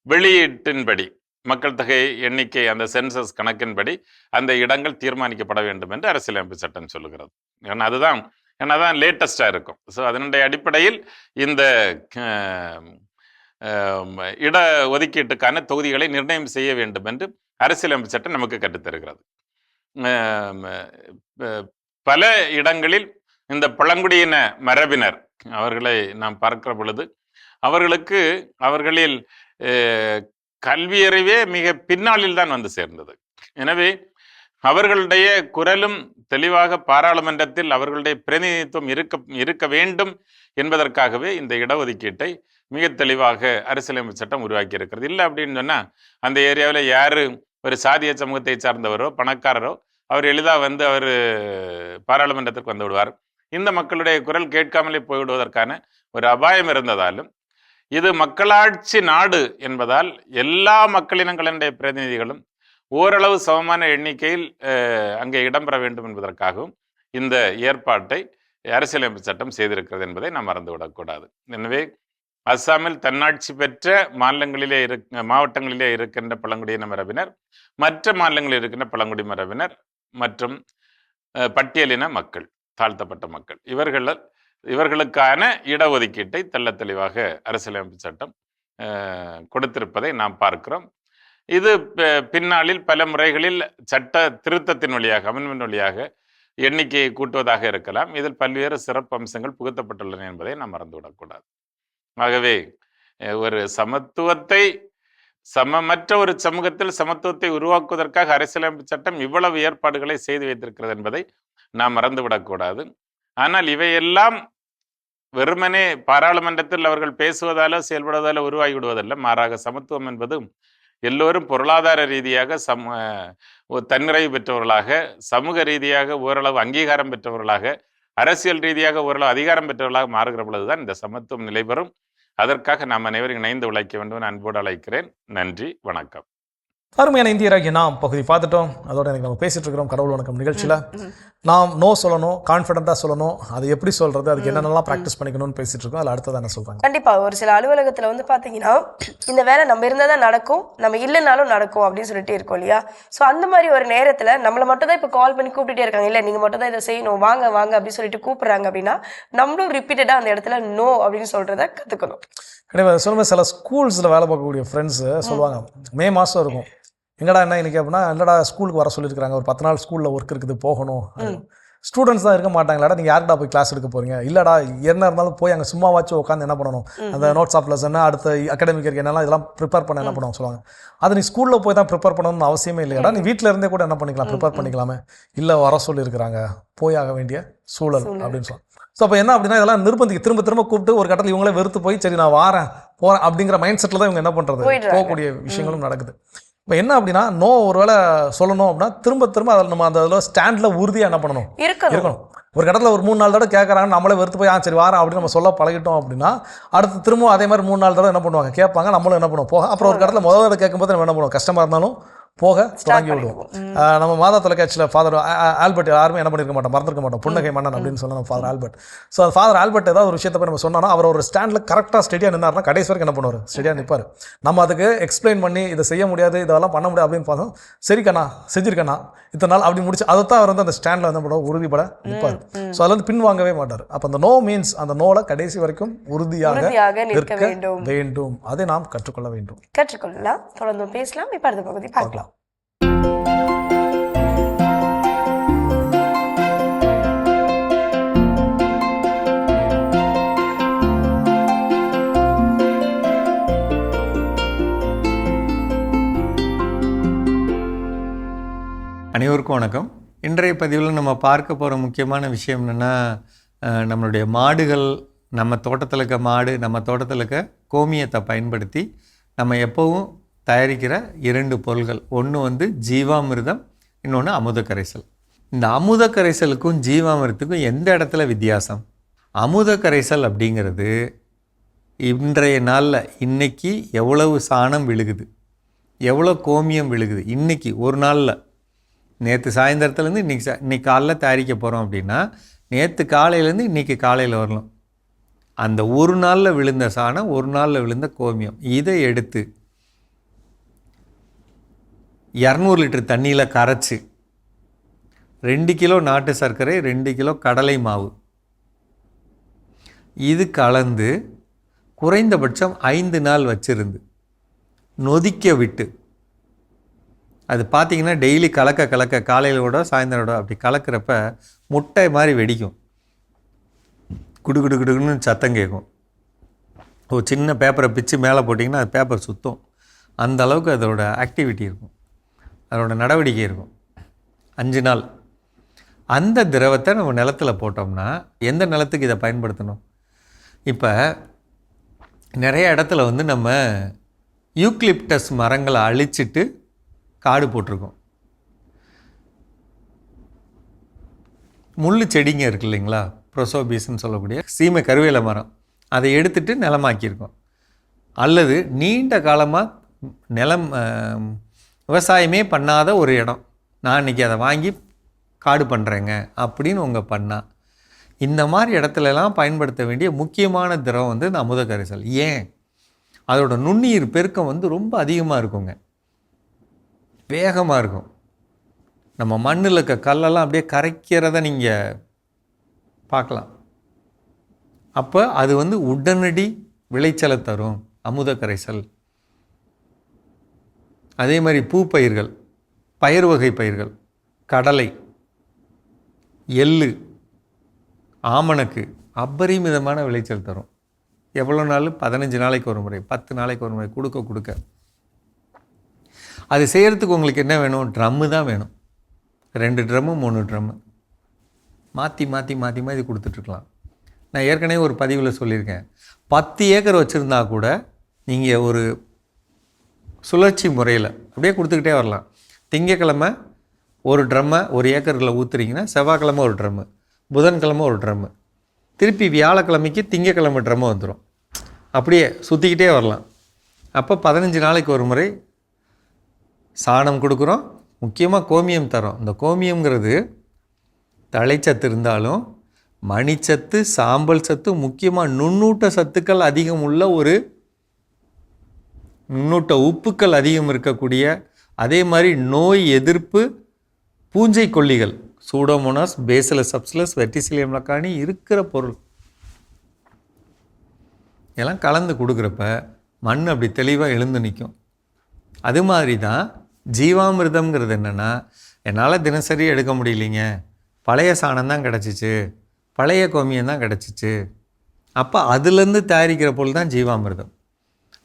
வெளியீட்டின்படி மக்கள் தொகை எண்ணிக்கை, அந்த சென்சஸ் கணக்கின்படி அந்த இடங்கள் தீர்மானிக்கப்பட வேண்டும் என்று அரசியலமைப்பு சட்டம் சொல்லுகிறது. ஏன்னா அதுதான் லேட்டஸ்டாக இருக்கும். ஸோ அதனுடைய அடிப்படையில் இந்த இட ஒதுக்கீட்டுக்கான தொகுதிகளை நிர்ணயம் செய்ய வேண்டும் என்று அரசியலமைப்பு சட்டம் நமக்கு கற்றுத்தருகிறது. பல இடங்களில் இந்த பழங்குடியின மரபினர் அவர்களை நாம் பார்க்கிற பொழுது அவர்களுக்கு அவர்களில் கல்வியறிவே மிக பின்னாளில் தான் வந்து சேர்ந்தது. எனவே அவர்களுடைய குரலும் தெளிவாக பாராளுமன்றத்தில் அவர்களுடைய பிரதிநிதித்துவம் இருக்க வேண்டும் என்பதற்காகவே இந்த இடஒதுக்கீட்டை மிக தெளிவாக அரசியலமைப்பு சட்டம் உருவாக்கி இருக்கிறது. இல்லை அப்படின்னு சொன்னால் அந்த ஏரியாவில் யார் ஒரு சாதிய சமூகத்தை சார்ந்தவரோ பணக்காரரோ அவர் எளிதாக வந்து அவர் பாராளுமன்றத்திற்கு வந்து விடுவார். இந்த மக்களுடைய குரல் கேட்காமலே போய்விடுவதற்கான ஒரு அபாயம் இருந்ததாலும், இது மக்களாட்சி நாடு என்பதால் எல்லா மக்களினங்களுடைய பிரதிநிதிகளும் ஓரளவு சமமான எண்ணிக்கையில் அங்கே இடம்பெற வேண்டும் என்பதற்காகவும் இந்த ஏற்பாட்டை அரசியலமைப்பு சட்டம் செய்திருக்கிறது என்பதை நாம் மறந்துவிடக்கூடாது. எனவே அஸ்ஸாமில் தன்னாட்சி பெற்ற மாவட்டங்களிலே இருக்கின்ற பழங்குடியின மரபினர், மற்ற மாநிலங்களில் இருக்கின்ற பழங்குடி மரபினர் மற்றும் பட்டியலின மக்கள், தாழ்த்தப்பட்ட மக்கள், இவர்களுக்கான இடஒதுக்கீட்டை தெள்ள தெளிவாக அரசியலமைப்பு சட்டம் கொடுத்திருப்பதை நாம் பார்க்கிறோம். இது பின்னாளில் பல முறைகளில் சட்ட திருத்தத்தின் வழியாக, அமெண்ட்மெண்ட் வழியாக எண்ணிக்கையை கூட்டுவதாக இருக்கலாம். இதில் பல்வேறு சிறப்பு அம்சங்கள் புகுத்தப்பட்டுள்ளன என்பதை நாம் மறந்துவிடக்கூடாது. ஆகவே ஒரு சமமற்ற ஒரு சமூகத்தில் சமத்துவத்தை உருவாக்குவதற்காக அரசியலமைப்பு சட்டம் இவ்வளவு ஏற்பாடுகளை செய்து வைத்திருக்கிறது என்பதை நாம் மறந்துவிடக்கூடாது. ஆனால் இவையெல்லாம் வெறுமனே பாராளுமன்றத்தில் அவர்கள் பேசுவதாலோ செயல்படுவதாலோ உருவாகி விடுவதல்ல. மாறாக சமத்துவம் என்பது எல்லோரும் பொருளாதார ரீதியாக தன்னிறைவு பெற்றவர்களாக, சமூக ரீதியாக ஓரளவு அங்கீகாரம் பெற்றவர்களாக, அரசியல் ரீதியாக ஓரளவு அதிகாரம் பெற்றவர்களாக மாறுகிற பொழுதுதான் இந்த சமத்துவம் நிலைபெறும். அதற்காக நாம் அனைவரும் இணைந்து உழைக்க வேண்டும் அன்போடு அழைக்கிறேன். நன்றி, வணக்கம். அருமையான இந்தியராகிய நாம் பகுதி பார்த்துட்டோம். அதோட எனக்கு நம்ம பேசிட்டு இருக்கிறோம் கடவுள் வணக்கம் நிகழ்ச்சியில். நாம் நோ சொல்லணும், கான்ஃபிடென்ட்டாக சொல்லணும், அது எப்படி சொல்றது, அதுக்கு என்னென்னலாம் ப்ராக்டிஸ் பண்ணிக்கணும்னு பேசிட்டு இருக்கோம். அதில் அடுத்தது என்ன சொல்றாங்க? கண்டிப்பாக ஒரு சில அலுவலகத்தில் வந்து பார்த்தீங்கன்னா இந்த வேலை நம்ம இருந்தால் தான் நடக்கும், நம்ம இல்லைனாலும் நடக்கும் அப்படின்னு சொல்லிட்டு இருக்கோம் இல்லையா? ஸோ அந்த மாதிரி ஒரு நேரத்தில் நம்மளை மட்டும் தான் இப்போ கால் பண்ணி கூப்பிட்டுட்டே இருக்காங்க, இல்லை நீங்கள் மட்டும் தான் இதை செய்யணும், வாங்க வாங்க அப்படின்னு சொல்லிட்டு கூப்பிட்றாங்க அப்படின்னா நம்மளும் ரிப்பீட்டடாக அந்த இடத்துல நோ அப்படின்னு சொல்கிறத கற்றுக்கணும். கண்டிப்பாக சொல்லுங்கள். சில ஸ்கூல்ஸில் வேலை பார்க்கக்கூடிய ஃப்ரெண்ட்ஸு சொல்லுவாங்க, மே மாதம் இருக்கும், எங்கடா என்ன இன்னைக்கு அப்படின்னா, இல்லடா ஸ்கூலுக்கு வர சொல்லியிருக்காங்க, ஒரு 10 நாள் ஸ்கூலில் ஒர்க் இருக்குது போகணும். ஸ்டூடெண்ட்ஸ் தான் இருக்க மாட்டாங்களாடா, நீங்கள் யார்கிட்ட போய் கிளாஸ் எடுக்க போகிறீங்க? இல்லைடா, என்ன இருந்தாலும் போய் அங்கே சும்மாவாச்சும் உட்காந்து என்ன பண்ணணும், அந்த நோட்ஸ் ஆஃப் லெசன் அடுத்த அகாடமிக் இருக்கு என்னெல்லாம் இதெல்லாம் ப்ரிப்பேர் பண்ண என்ன பண்ணுவாங்க சொல்லுவாங்க. அது நீ ஸ்கூலில் போய் தான் ப்ரிப்பேர் பண்ணணும்னு அவசியமே இல்லையாடா, நீ வீட்டில் இருந்தே கூட என்ன பண்ணிக்கலாம், ப்ரிப்பேர் பண்ணிக்கலாமே. இல்லை வர சொல்லியிருக்கிறாங்க, போய் ஆக வேண்டிய சூழல் அப்படின்னு சொல்லலாம். ஸோ அப்போ என்ன அப்படின்னா, இதெல்லாம் திரும்ப திரும்ப கூப்பிட்டு ஒரு கட்டத்தில் இவங்களே வெறுத்து போய் சரி நான் போகிறேன் அப்படிங்கிற மைண்ட் செட்டில் தான் இவங்க என்ன பண்ணுறது, போகக்கூடிய விஷயங்களும் நடக்குது. இப்போ என்ன அப்படின்னா, நோ ஒரு வேளை சொல்லணும் அப்படின்னா திரும்ப அதில் நம்ம அதில் ஸ்டாண்டில் உறுதியாக என்ன பண்ணணும், இருக்கணும். ஒரு கட்டத்தில் ஒரு 3-4 தடவை கேட்குறாங்க, நம்மளே வெறுத்து போய் சரி வாரம் அப்படின்னு நம்ம சொல்ல பழகிட்டோம் அப்படின்னா, அடுத்து திரும்ப அதே மாதிரி 3-4 தடவை என்ன பண்ணுவாங்க, கேட்பாங்க, நம்மளும் என்ன பண்ணுவோம் போக. அப்புறம் ஒரு கட்டத்தில் முதல் தடவை கேட்கும்போது நம்ம என்ன பண்ணுவோம், கஷ்டமாக இருந்தாலும் போக தொடங்கி விடுவோம். நம்ம மாதா தொலைக்காட்சியில் ஃபாதர் ஆல்பர்ட் யாருமே என்ன பண்ணியிருக்க மாட்டோம், மறந்துருக்க மாட்டோம், புன்னகை மன்னன் அப்படின்னு சொன்னோம் ஃபாதர் ஆல்பர்ட். ஸோ அந்த ஃபாதர் ஆல்பர்ட் ஏதாவது ஒரு விஷயத்தை போய் நம்ம சொன்னோம்னா அவர் ஒரு ஸ்டாண்டில் கரெக்டாக ஸ்டெடியாக நின்னார்னா கடைசி வரைக்கும் என்ன பண்ணுவார், ஸ்டெடியாக நிற்பார். நம்ம அதுக்கு எக்ஸ்பிளைன் பண்ணி இதை செய்ய முடியாது, இதெல்லாம் பண்ண முடியாது அப்படின்னு பார்த்தோம், சரிக்கண்ணா செஞ்சிருக்கண்ணா இத்தனை நாள் அப்படி முடிச்சு அதை தான் அவர் வந்து அந்த ஸ்டாண்டில் வந்து பண்ணுவோம், உறுதிப்பட நிற்பார். ஸோ அதில் வந்து பின்வாங்கவே மாட்டார். அப்போ அந்த நோ மீன்ஸ் அந்த நோல கடைசி வரைக்கும் உறுதியாக நிற்க வேண்டும். அதை நாம் கற்றுக்கொள்ள வேண்டும். கற்றுக்கொள்ளலாம். தொடர்ந்து பேசலாம். இப்போ அடுத்த பகுதி பார்க்கலாம். அனைவருக்கும் வணக்கம். இன்றைய பதிவில் நம்ம பார்க்க போகிற முக்கியமான விஷயம் என்னென்னா, நம்மளுடைய மாடுகள், நம்ம தோட்டத்தில் இருக்க மாடு, நம்ம தோட்டத்தில் இருக்க கோமியத்தை பயன்படுத்தி நம்ம எப்போவும் தயாரிக்கிற 2 பொருள்கள். ஒன்று வந்து ஜீவாமிர்தம், இன்னொன்று அமுத கரைசல். இந்த அமுத கரைசலுக்கும் ஜீவாமிர்தத்துக்கும் எந்த இடத்துல வித்தியாசம்? அமுத கரைசல் அப்படிங்கிறது இன்றைய நாளில் இன்றைக்கி எவ்வளவு சாணம் விழுகுது, எவ்வளோ கோமியம் விழுகுது, இன்றைக்கி ஒரு நாளில், நேற்று சாயந்தரத்துலேருந்து இன்றைக்கி காலைல தயாரிக்க போகிறோம் அப்படின்னா நேற்று காலையிலேருந்து இன்றைக்கி காலையில் வரலாம். அந்த ஒரு நாளில் விழுந்த சாணம், ஒரு நாளில் விழுந்த கோமியம், இதை எடுத்து 200 லிட்டர் தண்ணியில் கரைச்சி 2 கிலோ நாட்டு சர்க்கரை, 2 கிலோ கடலை மாவு இது கலந்து குறைந்தபட்சம் 5 நாள் வச்சிருந்து நொதிக்க விட்டு, அது பார்த்திங்கன்னா டெய்லி கலக்க காலையிலோட சாயந்தரோட அப்படி கலக்கிறப்ப முட்டை மாதிரி வெடிக்கும், குடுன்னு சத்தம் கேட்கும். ஒரு சின்ன பேப்பரை பிச்சு மேலே போட்டிங்கன்னா அது பேப்பர் சுற்றும். அந்த அளவுக்கு அதோட ஆக்டிவிட்டி இருக்கும், அதோட நடவடிக்கை இருக்கும். 5 நாள் அந்த திரவத்தை நம்ம நிலத்தில் போட்டோம்னா, எந்த நிலத்துக்கு இதை பயன்படுத்தணும்? இப்போ நிறைய இடத்துல வந்து நம்ம யூக்லிப்டஸ் மரங்களை அழிச்சிட்டு காடு போட்டிருக்கோம். முள் செடிங்க இருக்கு இல்லைங்களா, ப்ரோசோபீஸ்ன்னு சொல்லக்கூடிய சீமை கருவேல மரம், அதை எடுத்துட்டு நிலமாக்கியிருக்கோம். அல்லது நீண்ட காலமாக நிலம் விவசாயமே பண்ணாத ஒரு இடம், நான் இன்றைக்கி அதை வாங்கி காடு பண்ணுறேங்க அப்படின்னு உங்கள் பண்ணால், இந்த மாதிரி இடத்துலலாம் பயன்படுத்த வேண்டிய முக்கியமான திரவம் வந்து இந்த அமுத கரைசல். ஏன்? அதோட நுண்ணுயிர் பெருக்கம் வந்து ரொம்ப அதிகமாக இருக்குங்க, வேகமாக இருக்கும். நம்ம மண்ணில் இருக்க கல்லெல்லாம் அப்படியே கரைக்கிறத நீங்கள் பார்க்கலாம். அப்போ அது வந்து உடனடி விளைச்சலை தரும் அமுத கரைசல். அதே மாதிரி பூப்பயிர்கள், பயிர் வகை பயிர்கள், கடலை, எள்ளு, ஆமணக்கு அபரிமிதமான விளைச்சல் தரும். எவ்வளோ நாள்? 15 நாளைக்கு ஒரு முறை, 10 நாளைக்கு ஒரு முறை கொடுக்க. அது செய்கிறதுக்கு உங்களுக்கு என்ன வேணும்? ட்ரம்மு தான் வேணும். 2 ட்ரம்மு 3 ட்ரம்மு மாற்றி கொடுத்துட்ருக்கலாம். நான் ஏற்கனவே ஒரு பதிவில் சொல்லியிருக்கேன், 10 ஏக்கர் வச்சுருந்தா கூட நீங்கள் ஒரு சுழற்சி முறையில் அப்படியே கொடுத்துக்கிட்டே வரலாம். திங்கக்கிழமை ஒரு ட்ரம்மை 1 ஏக்கரில் ஊற்றுறீங்கன்னா செவ்வாய்க்கிழமை ஒரு ட்ரம்மு, புதன்கிழமை ஒரு ட்ரம்மு, திருப்பி வியாழக்கிழமைக்கு திங்கக்கிழமை ட்ரம்மு வந்துடும். அப்படியே சுற்றிக்கிட்டே வரலாம். அப்போ 15 நாளைக்கு ஒரு முறை சாணம் கொடுக்குறோம், முக்கியமாக கோமியம் தரோம். இந்த கோமியம்ங்கிறது தழைச்சத்து இருந்தாலும் மணிச்சத்து, சாம்பல் சத்து, முக்கியமாக நுண்ணூட்ட சத்துக்கள் அதிகம் உள்ள ஒரு நுண்ணூட்ட உப்புக்கள் அதிகம் இருக்கக்கூடிய, அதே மாதிரி நோய் எதிர்ப்பு பூஞ்சை கொல்லிகள் சூடோமோனாஸ், பேசிலஸ் சப்சிலஸ், வெர்டிசிலியம் லக்கானி இருக்கிற பொருள் எல்லாம் கலந்து கொடுக்குறப்ப மண் அப்படி தெளிவாக எழுந்து நிற்கும். அது மாதிரி தான் ஜீவாமிர்தம்ங்கிறது என்னென்னா, என்னால் தினசரி எடுக்க முடியலைங்க, பழைய சாணம் தான் கிடச்சிச்சு, பழைய கோமியம் தான் கிடச்சிச்சு. அப்போ அதுலேருந்து தயாரிக்கிற பொருள் தான் ஜீவாமிர்தம்.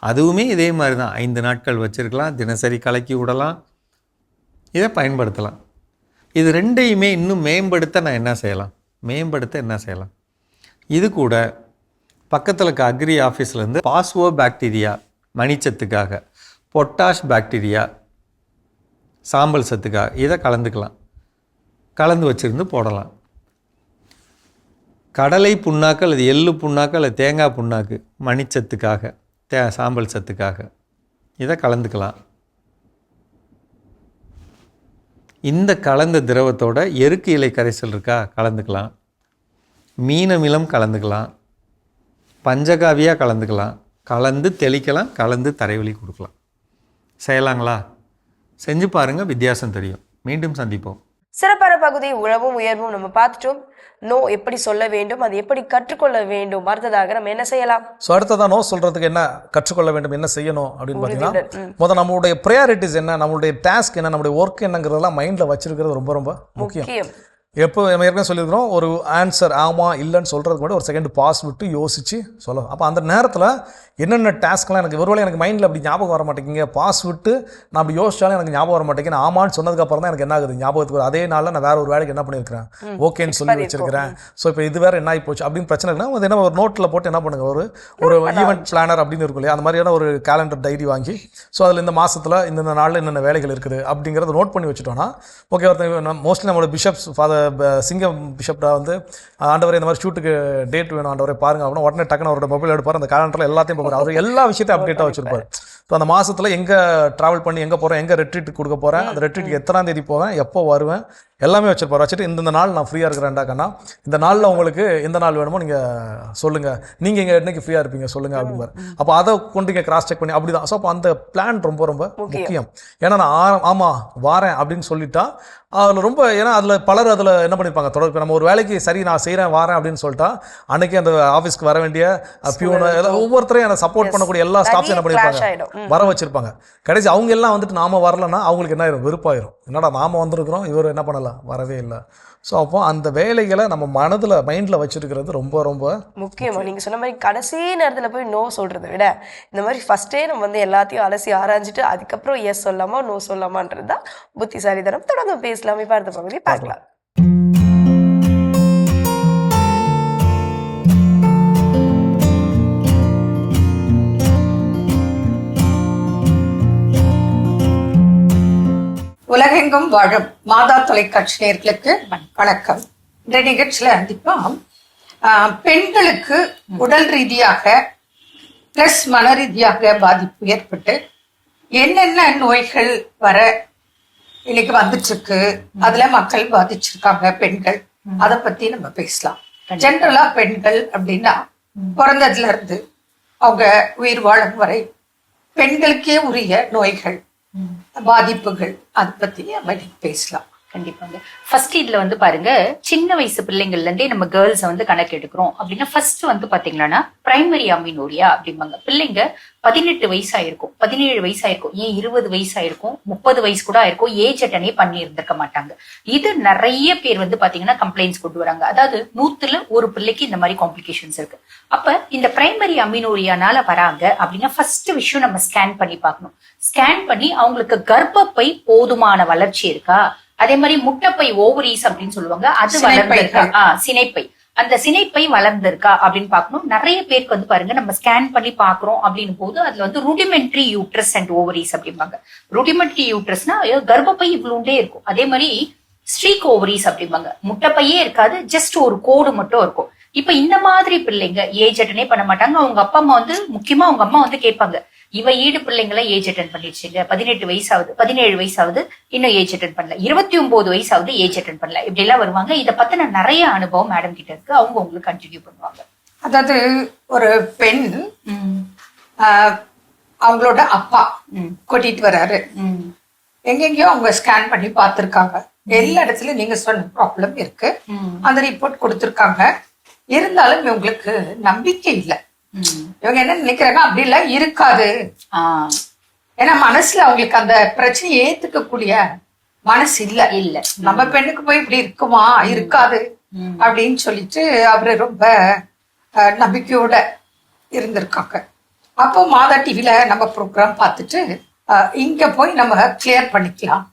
அதுவுமே இதே மாதிரி தான் 5 நாட்கள் வச்சுருக்கலாம், தினசரி கலக்கி விடலாம், இதை பயன்படுத்தலாம். இது ரெண்டையுமே இன்னும் மேம்படுத்த நான் என்ன செய்யலாம்? இது கூட பக்கத்தில் இருக்க அக்ரி ஆஃபீஸ்லேருந்து பாஸ்வோ பாக்டீரியா மணிச்சத்துக்காக, பொட்டாஷ் பாக்டீரியா சாம்பல் சத்துக்காக இதை கலந்து வச்சுருந்து போடலாம். கடலை புண்ணாக்கு அல்லது எள்ளு புண்ணாக்கு அல்லது தேங்காய் புண்ணாக்கு மணிச்சத்துக்காக, சாம்பல் சத்துக்காக இதை கலந்துக்கலாம். இந்த கலந்த திரவத்தோட எருக்கு இலை கரைசல் இருக்கா, கலந்துக்கலாம். மீனமிலம் கலந்துக்கலாம், பஞ்சகாவியாக கலந்துக்கலாம், கலந்து தெளிக்கலாம், கலந்து தரைவலி கொடுக்கலாம். செய்யலாங்களா? செஞ்சு பாருங்கள், வித்தியாசம் தெரியும். மீண்டும் சந்திப்போம். சிறப்பான பகுதி உழவும் உயர்வும் நம்ம பார்த்துட்டோம். நோ எப்படி சொல்ல வேண்டும், அது எப்படி கற்றுக்கொள்ள வேண்டும், அடுத்ததாக நம்ம என்ன செய்யலாம்? ஸோ அடுத்ததான் நோ சொல்கிறதுக்கு என்ன கற்றுக்கொள்ள வேண்டும், என்ன செய்யணும் அப்படின்னு பார்த்தீங்கன்னா, முதல் நம்மளுடைய ப்ரையாரிட்டிஸ் என்ன, நம்மளுடைய டாஸ்க் என்ன, நம்மளுடைய ஒர்க் என்னங்கிறதெல்லாம் மைண்டில் வச்சிருக்கிறது ரொம்ப ரொம்ப முக்கியம். எப்போ நம்ம ஏற்கனவே சொல்லியிருக்கிறோம், ஒரு ஆன்சர் ஆமாம் இல்லைன்னு சொல்கிறதுக்கு கூட ஒரு செகண்ட் பாஸ் விட்டு யோசித்து சொல்லணும். அப்போ அந்த நேரத்தில் என்னென்ன டாஸ்க்லாம் எனக்கு ஒருவேளை எனக்கு மைண்டில் அப்படி ஞாபகம் வர மாட்டேங்கிங்க, பாஸ் விட்டு நான் அப்படி யோசிச்சாலும் எனக்கு ஞாபகம் வர மாட்டேங்குது, நான் ஆமான்னு சொன்னதுக்கப்புறம் தான் எனக்கு என்ன ஆகுது ஞாபகத்துக்கு வரும். அதே நாளில் நான் வேறு ஒரு வேலைக்கு என்ன பண்ணியிருக்கிறேன், ஓகேன்னு சொல்லி வச்சிருக்கிறேன். ஸோ இப்போ இது வேறு என்ன ஆகி போச்சு அப்படின்னு பிரச்சனை இருக்குன்னா, அது என்ன ஒரு நோட்டில் போட்டு என்ன பண்ணுங்கள், ஒரு ஈவெண்ட் பிளானர் அப்படின்னு இருக்கும் இல்லையா, அந்த மாதிரியான ஒரு கேலண்டர் டைரி வாங்கி, ஸோ அதில் இந்த மாதத்தில் இந்த நாளில் என்னென்ன வேலைகள் இருக்குது அப்படிங்கிறத நோட் பண்ணி வச்சுட்டோன்னா ஓகே. ஒருத்தர் மோஸ்ட்லி நம்மளோட பிஷப்ஸ் ஃபாதர் சிங்கம் பிஷப்டா வந்து ஆண்டவரே இந்த மாதிரி ஷூட்டுக்கு டேட் வேணும் ஆண்டவரே பாருங்க அப்படின்னா உடனே டக்குன்னு அவரோட மொபைல் எடுப்பார், அந்த கேலண்டரில் எல்லாத்தையும் பார்ப்பார். அவர் எல்லா விஷயத்தையும் அப்டேட்டாக வச்சிருப்பார். ஸோ அந்த மாதத்தில் எங்கே ட்ராவல் பண்ணி எங்கே போகிறேன், எங்கே ரெட்ரீட் கொடுக்க போகிறேன், அந்த ரெட்ரீட்டுக்கு எத்தனாம் தேதி போவேன், எப்போ வருவேன், எல்லாமே வச்சிருப்பார். வச்சுட்டு இந்த நாள் நான் ஃப்ரீயாக இருக்கிறேன்டாக்கண்ணா, இந்த நாளில் உங்களுக்கு எந்த நாள் வேணுமோ நீங்கள் சொல்லுங்கள், நீங்கள் இங்கே என்னைக்கு ஃப்ரீயாக இருப்பீங்க சொல்லுங்கள் அப்படிம்பார். அப்போ அதை கொண்டு இங்கே கிராஸ் செக் பண்ணி அப்படி தான். ஸோ அப்போ அந்த பிளான் ரொம்ப ரொம்ப முக்கியம். ஏன்னா நான் ஆமாம் வாரேன் அப்படின்னு சொல்லிட்டா அதில் ரொம்ப, ஏன்னா அதில் பலர் அதில் என்ன பண்ணியிருப்பாங்க, தொடர்பு நம்ம ஒரு வேலைக்கு சரி நான் செய்கிறேன் வாரேன் அப்படின்னு சொல்லிட்டா அன்றைக்கி அந்த ஆஃபீஸ்க்கு வர வேண்டிய பியூனை ஒவ்வொருத்தரையும் என்னை சப்போர்ட் பண்ணக்கூடிய எல்லா ஸ்டாஃப்ஸும் என்ன பண்ணியிருப்பாங்க, வர வச்சிருப்பாங்க. கடைசி அவங்க எல்லாம் வந்துட்டு நாம வரலன்னா அவங்களுக்கு என்ன ஆயிரும், வெறுப்பாயிரும். என்னடா நாம வந்திருக்கிறோம், இவர் என்ன பண்ணலாம், வரவே இல்லை. ஸோ அப்போ அந்த வேலைகளை நம்ம மைண்டில் வச்சுருக்கிறது ரொம்ப ரொம்ப முக்கியமாக. நீங்கள் சொன்ன மாதிரி கடைசி நேரத்தில் போய் நோ சொல்கிறத விட இந்த மாதிரி ஃபஸ்ட்டே நம்ம வந்து எல்லாத்தையும் அலசி ஆராய்ஞ்சிட்டு அதுக்கப்புறம் எஸ் சொல்லாமா நோ சொல்லாமான்றது தான் புத்திசாலித்தனம். தொடர்ந்து பேசலாமே, பார்த்த பகுதி பார்க்கலாம். உலகெங்கும் வாழும் மாதா தொலைக்காட்சி நேயர்களுக்கு வணக்கம். இந்த நிகழ்ச்சியில் கண்டிப்பா பெண்களுக்கு உடல் ரீதியாக பிளஸ் மன ரீதியாக பாதிப்பு ஏற்பட்டு என்னென்ன நோய்கள் வர இன்னைக்கு வந்துட்டு இருக்கு, அதுல மக்கள் பாதிச்சிருக்காங்க பெண்கள், அதை பத்தி நம்ம பேசலாம். ஜென்ரலா பெண்கள் அப்படின்னா பிறந்ததுல இருந்து அவங்க உயிர் வாழும் வரை பெண்களுக்கே உரிய நோய்கள், பாதிப்புகள், அதை பத்தி நம்ம பேசலாம். கண்டிப்பாங்க. ஃபர்ஸ்ட் இதுல வந்து பாருங்க, சின்ன வயசு பிள்ளைங்கள்ல இருந்தே நம்ம கேர்ள்ஸை வந்து கணக்கு எடுக்கிறோம் அப்படின்னா ஃபர்ஸ்ட் வந்து பாத்தீங்கன்னா பிரைமரி அமினோரியா அப்படிம்பாங்க. பிள்ளைங்க 18 வயசாயிருக்கும், 17 வயசாயிருக்கும், ஏன் 20 வயசாயிருக்கும், 30 வயசு கூட ஆயிருக்கும், ஏஜ் அட்டனே பண்ணி இருந்திருக்க மாட்டாங்க. இது நிறைய பேர் வந்து பாத்தீங்கன்னா கம்ப்ளைண்ட்ஸ் கொண்டு வராங்க. அதாவது 100ல் 1 பிள்ளைக்கு இந்த மாதிரி காம்ப்ளிகேஷன்ஸ் இருக்கு. அப்ப இந்த பிரைமரி அமினோரியானால வராங்க அப்படின்னா ஃபர்ஸ்ட் விஷயம் நம்ம ஸ்கேன் பண்ணி பார்க்கணும். ஸ்கேன் பண்ணி அவங்களுக்கு கர்ப்பப்பை போதுமான வளர்ச்சி இருக்கா, அதே மாதிரி முட்டைப்பை ஓவரீஸ் அப்படின்னு சொல்லுவாங்க, அது வளர்ந்திருக்கா, சினைப்பை, அந்த சினைப்பை வளர்ந்திருக்கா அப்படின்னு பார்க்கணும். நிறைய பேருக்கு வந்து பாருங்க நம்ம ஸ்கேன் பண்ணி பாக்குறோம் அப்படின்னு போது அதுல வந்து ருடிமெண்ட்ரி யூட்ரஸ் அண்ட் ஓவரீஸ் அப்படிம்பாங்க. ருடிமெண்ட்ரி யூட்ரஸ்னா கர்ப்பப்பை இவ்வளோண்டே இருக்கும். அதே மாதிரி ஸ்ட்ரீக் ஓவரீஸ் அப்படிம்பாங்க, முட்டைப்பையே இருக்காது, ஜஸ்ட் ஒரு கோடு மட்டும் இருக்கும். இப்ப இந்த மாதிரி பிள்ளைங்க ஏஜ் அட்டனே பண்ண மாட்டாங்க. அவங்க அப்பா அம்மா வந்து முக்கியமா அவங்க அம்மா வந்து கேட்பாங்க, இவ ஈடு பிள்ளைங்களை ஏஜ் அட்டன் பண்ணிடுச்சுங்க, 18 வயசாவது, 17 வயசாவது, இன்னும் ஏஜ் அட்டன் பண்ணல, 29 வயசாவது ஏஜ் அட்டன் பண்ணல, இப்படி எல்லாம் வருவாங்க. இதை பத்தின நிறைய அனுபவம் மேடம் கிட்ட இருக்கு, அவங்க உங்களுக்கு கண்டினியூ பண்ணுவாங்க. அதாவது ஒரு பெண் அவங்களோட அப்பா கூட்டிட்டு வர்றாரு, எங்கெங்கயோ அவங்க ஸ்கேன் பண்ணி பார்த்திருக்காங்க, எல்லா இடத்துலயும் நீங்க சொன்ன ப்ராப்ளம் இருக்கு, அந்த ரிப்போர்ட் கொடுத்திருக்காங்க. இருந்தாலும் இவங்களுக்கு நம்பிக்கை இல்லை. இவங்க என்ன நினைக்கிறாங்க, அப்படி எல்லாம் இருக்காது, ஏன்னா மனசுல அவங்களுக்கு அந்த பிரச்சனையை ஏத்துக்கக்கூடிய மனசு இல்ல இல்ல. நம்ம பெண்ணுக்கு போய் இப்படி இருக்குமா இருக்காது அப்படின்னு சொல்லிட்டு அவரு ரொம்ப நம்பிக்கையோட இருந்திருக்காங்க. அப்போ மாதா டிவில நம்ம ப்ரோக்ராம் பார்த்துட்டு இங்க போய் நம்ம கிளியர் பண்ணிக்கலாம்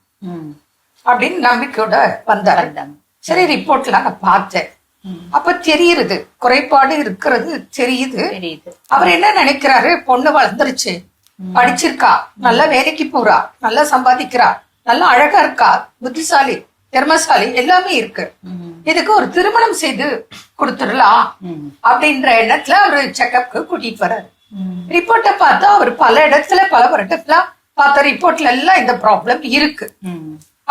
அப்படின்னு நம்பிக்கையோட வந்தாரு. சரி, ரிப்போர்ட்லாம் நான் பார்த்தேன். அப்ப தெரியுது குறைபாடு இருக்கிறது தெரியுது. அவர் என்ன நினைக்கிறாரு, பொண்ணு வளர்ந்துருச்சு, படிச்சிருக்கா, நல்ல வேலைக்கு போறா, நல்லா சம்பாதிக்கிறா, நல்லா அழகா இருக்கா, புத்திசாலி, திறமசாலி, எல்லாமே இருக்கு, இதுக்கு ஒரு திருமணம் செய்து கொடுத்துடலாம் அப்படின்ற எண்ணத்துல அவரு செக்அப்க்கு கூட்டிட்டு வர்றாரு. ரிப்போர்ட்டை பார்த்தா அவர் பல இடத்துல பல வருடத்துல பார்த்த ரிப்போர்ட்ல எல்லாம் இந்த ப்ராப்ளம் இருக்கு.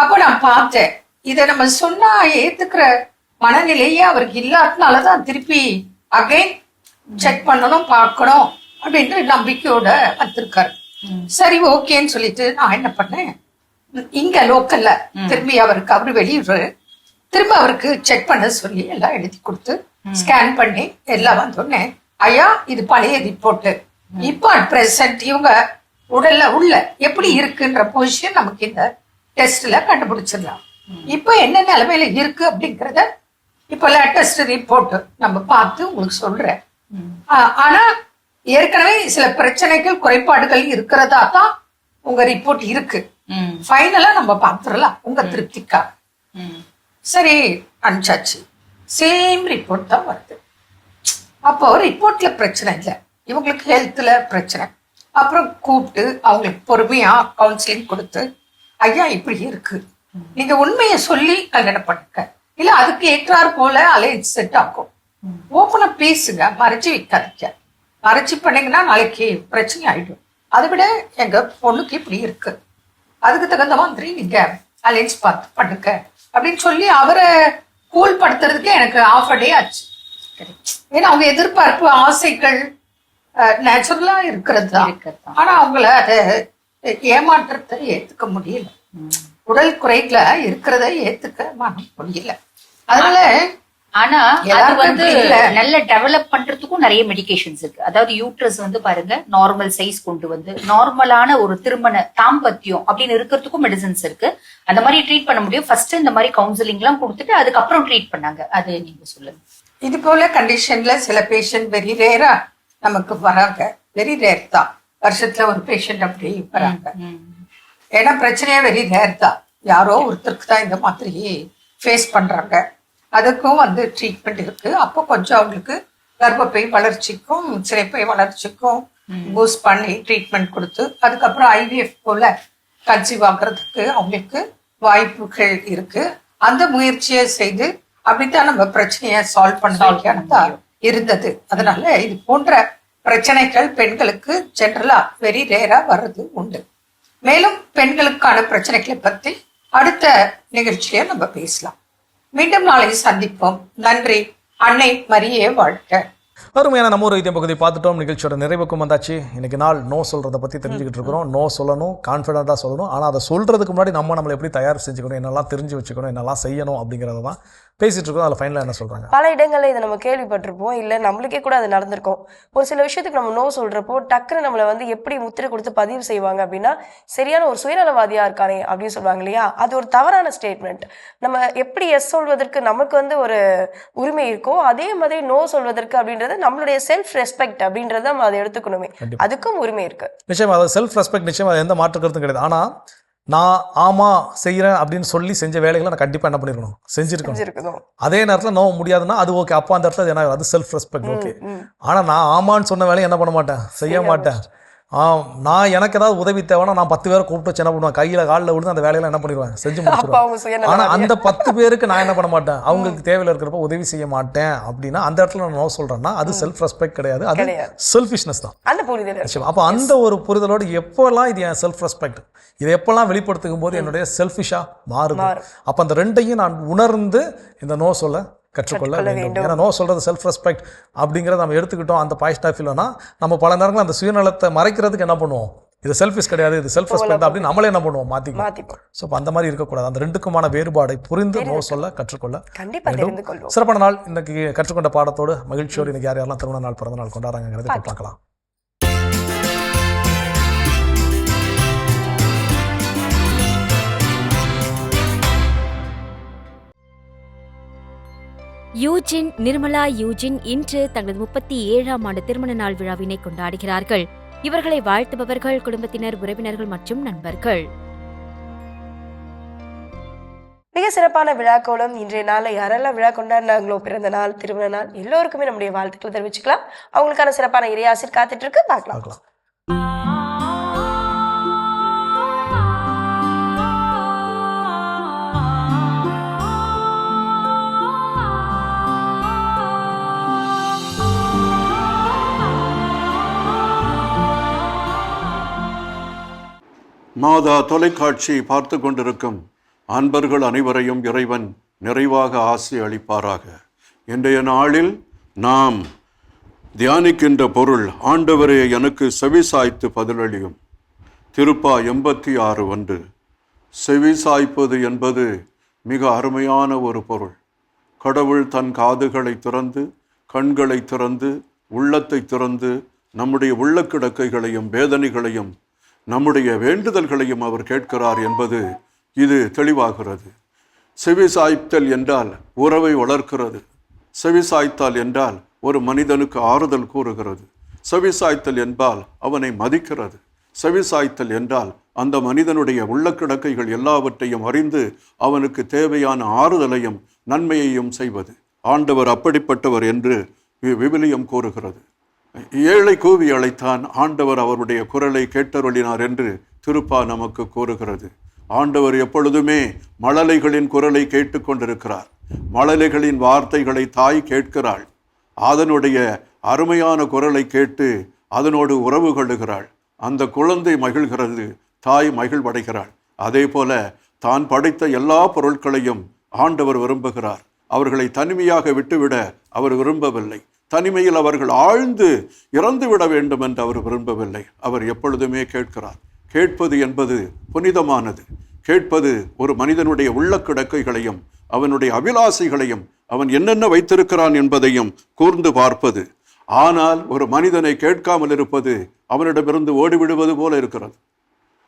அப்ப நான் பார்த்தேன், இதை நம்ம சொன்னா ஏத்துக்கிற மனநிலையே அவருக்கு இல்லாதனாலதான் திருப்பி அகைன் செக் பண்ணணும், பார்க்கணும் அப்படின்ற நம்பிக்கையோட வந்திருக்காரு. சரி, ஓகேன்னு சொல்லிட்டு நான் என்ன பண்ணேன், இங்க லோக்கல்ல திரும்பி அவரு வெளியூர் திரும்ப அவருக்கு செக் பண்ண சொல்லி எல்லாம் எழுதி கொடுத்து ஸ்கேன் பண்ணி எல்லாம் வந்தோடனே, ஐயா இது பழைய ரிப்போர்ட், இப்ப அட் பிரசன்ட் இவங்க உடல்ல உள்ள எப்படி இருக்குன்ற பொசிஷன் நமக்கு இந்த டெஸ்ட்ல கண்டுபிடிச்சிடலாம். இப்ப என்ன நிலைமையில இருக்கு அப்படிங்கறத இப்ப லேட்டஸ்ட் ரிப்போர்ட் நம்ம பார்த்து உங்களுக்கு சொல்றேன். ஆனா ஏற்கனவே சில பிரச்சனைகள் குறைபாடுகள் இருக்கிறதா தான் உங்க ரிப்போர்ட் இருக்கு. ஃபைனலா நம்ம பார்த்துடலாம் உங்க திருப்திக்கா. சரி, அனுப்பிச்சாச்சு. சேம் ரிப்போர்ட் தான் வருது. அப்போ ரிப்போர்ட்ல பிரச்சனை இல்லை, இவங்களுக்கு ஹெல்த்ல பிரச்சனை. அப்புறம் கூப்பிட்டு அவங்களுக்கு பொறுமையா கவுன்சிலிங் கொடுத்து, ஐயா இப்படி இருக்கு, நீங்க உண்மையை சொல்லி கல்யாணம் பண்ணுங்க, இல்ல அதுக்கு ஏற்றாறு போல அலைன்ஸ் செட் ஆகும், ஓப்பனா பேசுங்க, மறைச்சு வைக்காதீங்க. மறைச்சு பண்ணீங்கன்னா நாளைக்கு பிரச்சனை ஆயிடும். அதை விட எங்க பொண்ணுக்கு இப்படி இருக்கு, அதுக்கு தகுந்த மாதிரி நீங்க அலைன்ஸ் பார்த்து பண்ணுங்க அப்படின்னு சொல்லி அவரை கூல் படுத்துறதுக்கு எனக்கு ½ டே ஆச்சு. ஏன்னா அவங்க எதிர்பார்ப்பு ஆசைகள் நேச்சுரலா இருக்கிறது தான். ஆனா அவங்கள அதை ஏமாற்றத்தை ஏத்துக்க முடியல, உடல் குறைகளை இருக்கிறத ஏத்துக்க முடியல. அதனால ஆனா அது வந்து நல்ல டெவலப் பண்றதுக்கும் நிறைய மெடிகேஷன்ஸ் இருக்கு. அதாவது யூட்ரஸ் வந்து பாருங்க நார்மல் சைஸ் கொண்டு வந்து நார்மலான ஒரு திருமண தாம்பத்தியம் அப்படின்னு இருக்கிறதுக்கும் மெடிசன்ஸ் இருக்கு. அந்த மாதிரி ட்ரீட் பண்ண முடியும். ஃபர்ஸ்ட் இந்த மாதிரி கவுன்சிலிங் எல்லாம் கொடுத்துட்டு அதுக்கப்புறம் ட்ரீட் பண்ணாங்க. அது நீங்க சொல்லுங்க. இது போல கண்டிஷன்ல சில பேஷண்ட் வெரி ரேரா நமக்கு வராங்க. வெரி ரேர் தான், வருஷத்துல ஒரு பேஷண்ட் அப்படி வராங்க. ஏன்னா பிரச்சனையே வெரி ரேர் தான், யாரோ ஒருத்தருக்கு தான் இந்த மாதிரி ஃபேஸ் பண்றாங்க. அதுக்கும் வந்து ட்ரீட்மெண்ட் இருக்கு. அப்போ கொஞ்சம் அவங்களுக்கு கர்ப்பப்பை வளர்ச்சிக்கும் சினைப்பை வளர்ச்சிக்கும் பூஸ்ட் பண்ணி ட்ரீட்மெண்ட் கொடுத்து அதுக்கப்புறம் IVF போல கன்சீவ் ஆகுறதுக்கு அவங்களுக்கு வாய்ப்புகள் இருக்கு. அந்த முயற்சியை செய்து அப்படித்தான் நம்ம பிரச்சனையை சால்வ் பண்ண இருந்தது. அதனால இது போன்ற பிரச்சனைகள் பெண்களுக்கு ஜெனரலா வெரி ரேரா வர்றது உண்டு. மேலும் பெண்களுக்கான பிரச்சனைகளை பத்தி அடுத்த நிகழ்ச்சியை நம்ம பேசலாம். மீண்டும் நாளை சந்திப்போம். நன்றி. அன்னை மரியே வாழ்க. அருமையான நம்ம ஒரு வைத்தியம் பகுதி பார்த்துட்டோம். நிகழ்ச்சியோட நிறைவுக்கும் வந்தாச்சு. இன்னைக்கு நாள் நோ சொல்றதை பத்தி தெரிஞ்சுக்கிட்டு இருக்கிறோம். நோ சொல்லணும், கான்ஃபிடென்ட்டாக சொல்லணும். ஆனால் அதை சொல்றதுக்கு முன்னாடி நம்மளை எப்படி தயார் செஞ்சுக்கணும், என்னெல்லாம் தெரிஞ்சு வச்சுக்கணும், என்னெல்லாம் செய்யணும் அப்படிங்கிறத தான் பேசிட்டு இருக்கோம். அதில் ஃபைனலாக என்ன சொல்றாங்க, பல இடங்களில் இதை நம்ம கேள்விப்பட்டிருப்போம், இல்லை நம்மளுக்கே கூட அது நடந்திருக்கும். ஒரு சில விஷயத்துக்கு நம்ம நோ சொல்றப்போ டக்குன்னு நம்மளை வந்து எப்படி முத்திரை கொடுத்து பதிவு செய்வாங்க அப்படின்னா, சரியான ஒரு சுயநலவாதியா இருக்கானே அப்படின்னு சொல்லுவாங்க இல்லையா. அது ஒரு தவறான ஸ்டேட்மெண்ட். நம்ம எப்படி எஸ் சொல்வதற்கு நமக்கு வந்து ஒரு உரிமை இருக்கோ அதே மாதிரி நோ சொல்வதற்கு அப்படின்றது நம்மளுடைய செல்ஃப் ரெஸ்பெக்ட் அப்படின்றத நம்ம அதை எடுத்துக்கணுமே. அதுக்கும் உரிமை இருக்கு. நிச்சயமா அது செல்ஃப் ரெஸ்பெக்ட், நிச்சயமா அது எந்த மாற்று கருத்தும் கிடையாது. ஆனால் நான் ஆமா செய்கிறேன் அப்படின்னு சொல்லி செஞ்ச வேலைகளை நான் கண்டிப்பாக என்ன பண்ணிருக்கணும், செஞ்சிருக்கணும். அதே நேரத்தில் நோ முடியாதுன்னா அது ஓகே, அப்போ அந்த இடத்துல என்ன, அது செல்ஃப் ரெஸ்பெக்ட், ஓகே. ஆனால் நான் ஆமான்னு சொன்ன வேலையை என்ன பண்ண மாட்டேன், செய்ய மாட்டேன். நான் எனக்கு ஏதாவது உதவி தேவைன்னா நான் 10 பேரை கூப்பிட்டு வச்சு என்ன பண்ணுவேன், கையில் காலில் விழுந்து அந்த வேலையெல்லாம் என்ன பண்ணிடுவேன், செஞ்சு முடிச்சிடுவேன். ஆனால் அந்த 10 பேருக்கு நான் என்ன பண்ண மாட்டேன், அவங்களுக்கு தேவையில் இருக்கிறப்ப உதவி செய்ய மாட்டேன் அப்படின்னா அந்த இடத்துல நான் நோ சொல்கிறேன்னா அது செல்ஃப் ரெஸ்பெக்ட் கிடையாது, அது செல்ஃபிஷ்னஸ் தான். அப்போ அந்த ஒரு புரிதலோடு எப்போல்லாம் இது என் செல்ஃப் ரெஸ்பெக்ட், இதை எப்பெல்லாம் வெளிப்படுத்தும் போது என்னுடைய செல்ஃபிஷாக மாறுது. அப்போ அந்த ரெண்டையும் நான் உணர்ந்து இந்த நோ சொல்ல கற்றுக்கொள்ள வேண்டும். ஏன்னா நோ சொல்றது செல்ஃப் ரெஸ்பெக்ட் அப்படிங்கிறத நம்ம எடுத்துக்கிட்டோம். அந்த பாயிண்ட் ஆஃப் வியூனா நம்ம பல நேரங்கள் அந்த சுயநலத்தை மறைக்கிறதுக்கு என்ன பண்ணுவோம், இது செல்ஃபிஷ் கிடையாது, இது செல்ஃப் ரெஸ்பெக்ட் அப்படின்னு நம்மளே என்ன பண்ணுவோம், மாற்றிக்குவோம். ஸோ இப்போ அந்த மாதிரி இருக்கக்கூடாது. அந்த ரெண்டுக்குமான வேறுபாடை புரிந்து நோ சொல்ல கற்றுக்கொள்ள வேண்டும். சிறப்பான நாள் இன்னைக்கு கற்றுக்கொண்ட பாடத்தோடு மகிழ்ச்சியோடு இன்னைக்கு யாரெல்லாம் திருமண நாள் பிறந்த நாள் கொண்டாடுறாங்கிறத பார்க்கலாம். யூஜின் நிர்மலா யூஜின் இன்று தங்களது 37ஆம் ஆண்டு திருமண நாள் விழாவினை கொண்டாடுகிறார்கள். இவர்களை வாழ்த்துபவர்கள் குடும்பத்தினர், உறவினர்கள் மற்றும் நண்பர்கள். மிக சிறப்பான விழாக்கோலம் இன்றைய நாளில் யாரெல்லாம் விழா கொண்டாடினாங்களோ, பிறந்த நாள், திருமண நாள், எல்லோருக்குமே நம்முடைய வாழ்த்துக்கள் தெரிவிச்சுக்கலாம். அவங்களுக்கான சிறப்பான இறையாசிர் காத்துட்டு இருக்கு, பார்க்கலாம். மாதா தொலைக்காட்சி பார்த்து கொண்டிருக்கும் அன்பர்கள் அனைவரையும் இறைவன் நிறைவாக ஆசி அளிப்பாராக. இன்றைய நாளில் நாம் தியானிக்கின்ற பொருள், ஆண்டவரே எனக்கு செவிசாய்த்து பதிலளியும். திருப்பா 86:1. செவிசாய்ப்பது என்பது மிக அருமையான ஒரு பொருள். கடவுள் தன் காதுகளை திறந்து, கண்களை திறந்து, உள்ளத்தை திறந்து, நம்முடைய உள்ளக்கிடக்கைகளையும் வேதனைகளையும் நம்முடைய வேண்டுதல்களையும் அவர் கேட்கிறார் என்பது இது தெளிவாகிறது. செவிசாய்த்தல் என்றால் உறவை வளர்க்கிறது. செவிசாய்த்தல் என்றால் ஒரு மனிதனுக்கு ஆறுதல் கூறுகிறது. செவிசாய்த்தல் என்பால் அவனை மதிக்கிறது. செவிசாய்த்தல் என்றால் அந்த மனிதனுடைய உள்ளக்கிடக்கைகள் எல்லாவற்றையும் அறிந்து அவனுக்கு தேவையான ஆறுதலையும் நன்மையையும் செய்வது. ஆண்டவர் அப்படிப்பட்டவர் என்று விவிலியம் கூறுகிறது. ஏழை கூவி அழைத்தான், ஆண்டவர் அவருடைய குரலை கேட்டருளினார் என்று திருப்பா நமக்கு கூறுகிறது. ஆண்டவர் எப்பொழுதுமே மழலைகளின் குரலை கேட்டுக்கொண்டிருக்கிறார். மழலைகளின் வார்த்தைகளை தாய் கேட்கிறாள். அதனுடைய அருமையான குரலை கேட்டு அதனோடு உறவு கொள்ளுகிறாள். அந்த குழந்தை மகிழ்கிறது, தாய் மகிழ்வடைகிறாள். அதே போல தான் படைத்த எல்லா பொருட்களையும் ஆண்டவர் விரும்புகிறார். அவர்களை தனிமையாக விட்டுவிட அவர் விரும்பவில்லை. தனிமையில் அவர்கள் ஆழ்ந்து இறந்துவிட வேண்டும் என்று அவர் விரும்பவில்லை. அவர் எப்பொழுதுமே கேட்கிறார். கேட்பது என்பது புனிதமானது. கேட்பது ஒரு மனிதனுடைய உள்ளக்கிடக்கைகளையும் அவனுடைய அபிலாசைகளையும் அவன் என்னென்ன வைத்திருக்கிறான் என்பதையும் கூர்ந்து பார்ப்பது. ஆனால் ஒரு மனிதனை கேட்காமல் இருப்பது அவனிடமிருந்து ஓடிவிடுவது போல இருக்கிறது.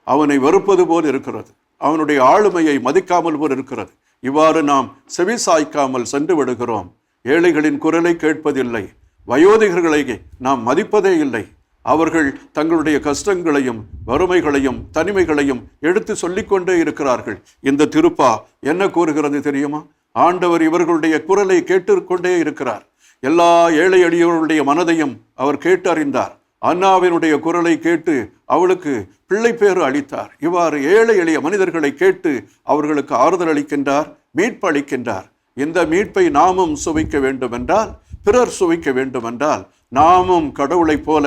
அவனை வெறுப்பது போல் இருக்கிறது. அவனுடைய ஆளுமையை மதிக்காமல் போல் இருக்கிறது. இவ்வாறு நாம் செவிசாய்க்காமல் சென்று விடுகிறோம். ஏழைகளின் குரலை கேட்பதில்லை. வயோதிகர்களை நாம் மதிப்பதே இல்லை. அவர்கள் தங்களுடைய கஷ்டங்களையும் வறுமைகளையும் தனிமைகளையும் எடுத்து சொல்லிக்கொண்டே இருக்கிறார்கள். இந்த திருப்பா என்ன கூறுகிறது தெரியுமா? ஆண்டவர் இவர்களுடைய குரலை கேட்டுக்கொண்டே இருக்கிறார். எல்லா ஏழை எளியவர்களுடைய மனதையும் அவர் கேட்டறிந்தார். அன்னாவினுடைய குரலை கேட்டு அவளுக்கு பிள்ளை பேறு அளித்தார். இவ்வாறு ஏழை எளிய மனிதர்களை கேட்டு அவர்களுக்கு ஆறுதல் அளிக்கின்றார், மீட்பு அளிக்கின்றார். இந்த மீட்பை நாமும் சுவைக்க வேண்டுமென்றால், பிறர் சுவைக்க வேண்டுமென்றால், நாமும் கடவுளைப் போல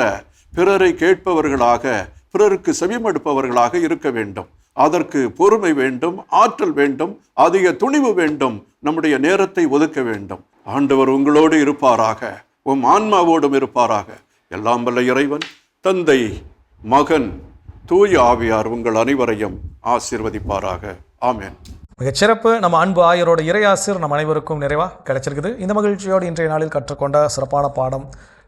பிறரை கேட்பவர்களாக, பிறருக்கு செவிமடுப்பவர்களாக இருக்க வேண்டும். அதற்கு பொறுமை வேண்டும், ஆற்றல் வேண்டும், அதிக துணிவு வேண்டும், நம்முடைய நேரத்தை ஒதுக்க வேண்டும். ஆண்டவர் உங்களோடு இருப்பாராக, உம் ஆன்மாவோடும் இருப்பாராக. எல்லாம் வல்ல இறைவன், தந்தை, மகன், தூய ஆவியார் உங்கள் அனைவரையும் ஆசீர்வதிப்பாராக. ஆமென். மிகச்சிறப்பு. நம்ம அன்பு ஆயரோட இறையாசிர் நம் அனைவருக்கும் நிறைவாக கிடைச்சிருக்குது. இந்த மகிழ்ச்சியோடு இன்றைய நாளில் கற்றுக்கொண்ட சிறப்பான பாடம்,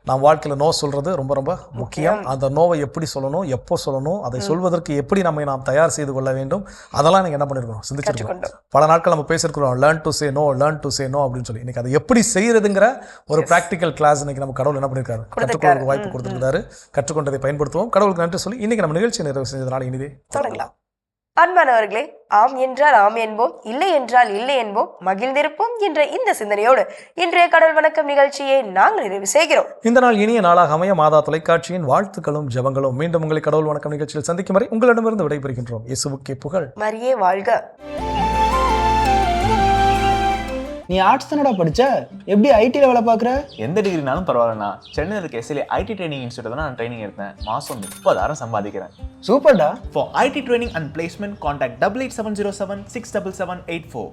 நாம் வாழ்க்கையில் நோ சொல்கிறது ரொம்ப ரொம்ப முக்கியம். அந்த நோவை எப்படி சொல்லணும், எப்போ சொல்லணும், அதை சொல்வதற்கு எப்படி நாம் தயார் செய்து கொள்ள வேண்டும், அதெல்லாம் நீங்கள் என்ன பண்ணியிருக்கோம், சிந்திச்சிருக்கோம். பல நாட்கள் நம்ம பேசியிருக்கிறோம், learn to say no, learn to say no அப்படின்னு சொல்லி. இன்றைக்கி அதை எப்படி செய்கிறதுங்கிற ஒரு ப்ராக்டிக்கல் கிளாஸ் இன்றைக்கி நம்ம கடவுள் என்ன பண்ணியிருக்காரு, கற்றுக்கொள்ள வாய்ப்பு கொடுத்துருக்காரு. கற்றுக்கொண்டதை பயன்படுத்துவோம். கடவுளுக்கு நன்றி சொல்லி இன்றைக்கி நம்ம நிகழ்ச்சி நிறைவு செஞ்சதுனால இனிதே தொடங்கலாம். அன்பானவர்களே, ஆம் என்றால் ஆம் என்போம், இல்லை என்றால் இல்லை என்போம், மகிழ்ந்திருப்போம் என்ற இந்த சிந்தனையோடு இன்றைய கடவுள் வணக்கம் நிகழ்ச்சியை நாங்கள் நிறைவு செய்கிறோம். இந்த நாள் இனிய நாளாக அமைய மாதா தொலைக்காட்சியின் வாழ்த்துக்களும் ஜெபங்களும். மீண்டும் உங்களை கடவுள் வணக்கம் நிகழ்ச்சியில் சந்திக்கும் வரை உங்களிடமிருந்து விடைபெறுகின்றோம். இயேசுவுக்கே புகழ், மரியே வாழ்க. நீ ஆர்ட்ஸ் தானடா படிச்ச, எப்படி ஐடியில் வேலை பார்க்குற? எந்த டிகிரினாலும் பரவாயில்லண்ணா. சென்னையில் இருக்க எஸ்எல்ஏ ஐடி ட்ரைனிங் இன்ஸ்டியூட் தான் நான் ட்ரைனிங் எடுத்தேன். மாதம் 30,000 சம்பாதிக்கிறேன். சூப்பர்டா. For IT training and placement, contact 8870767784.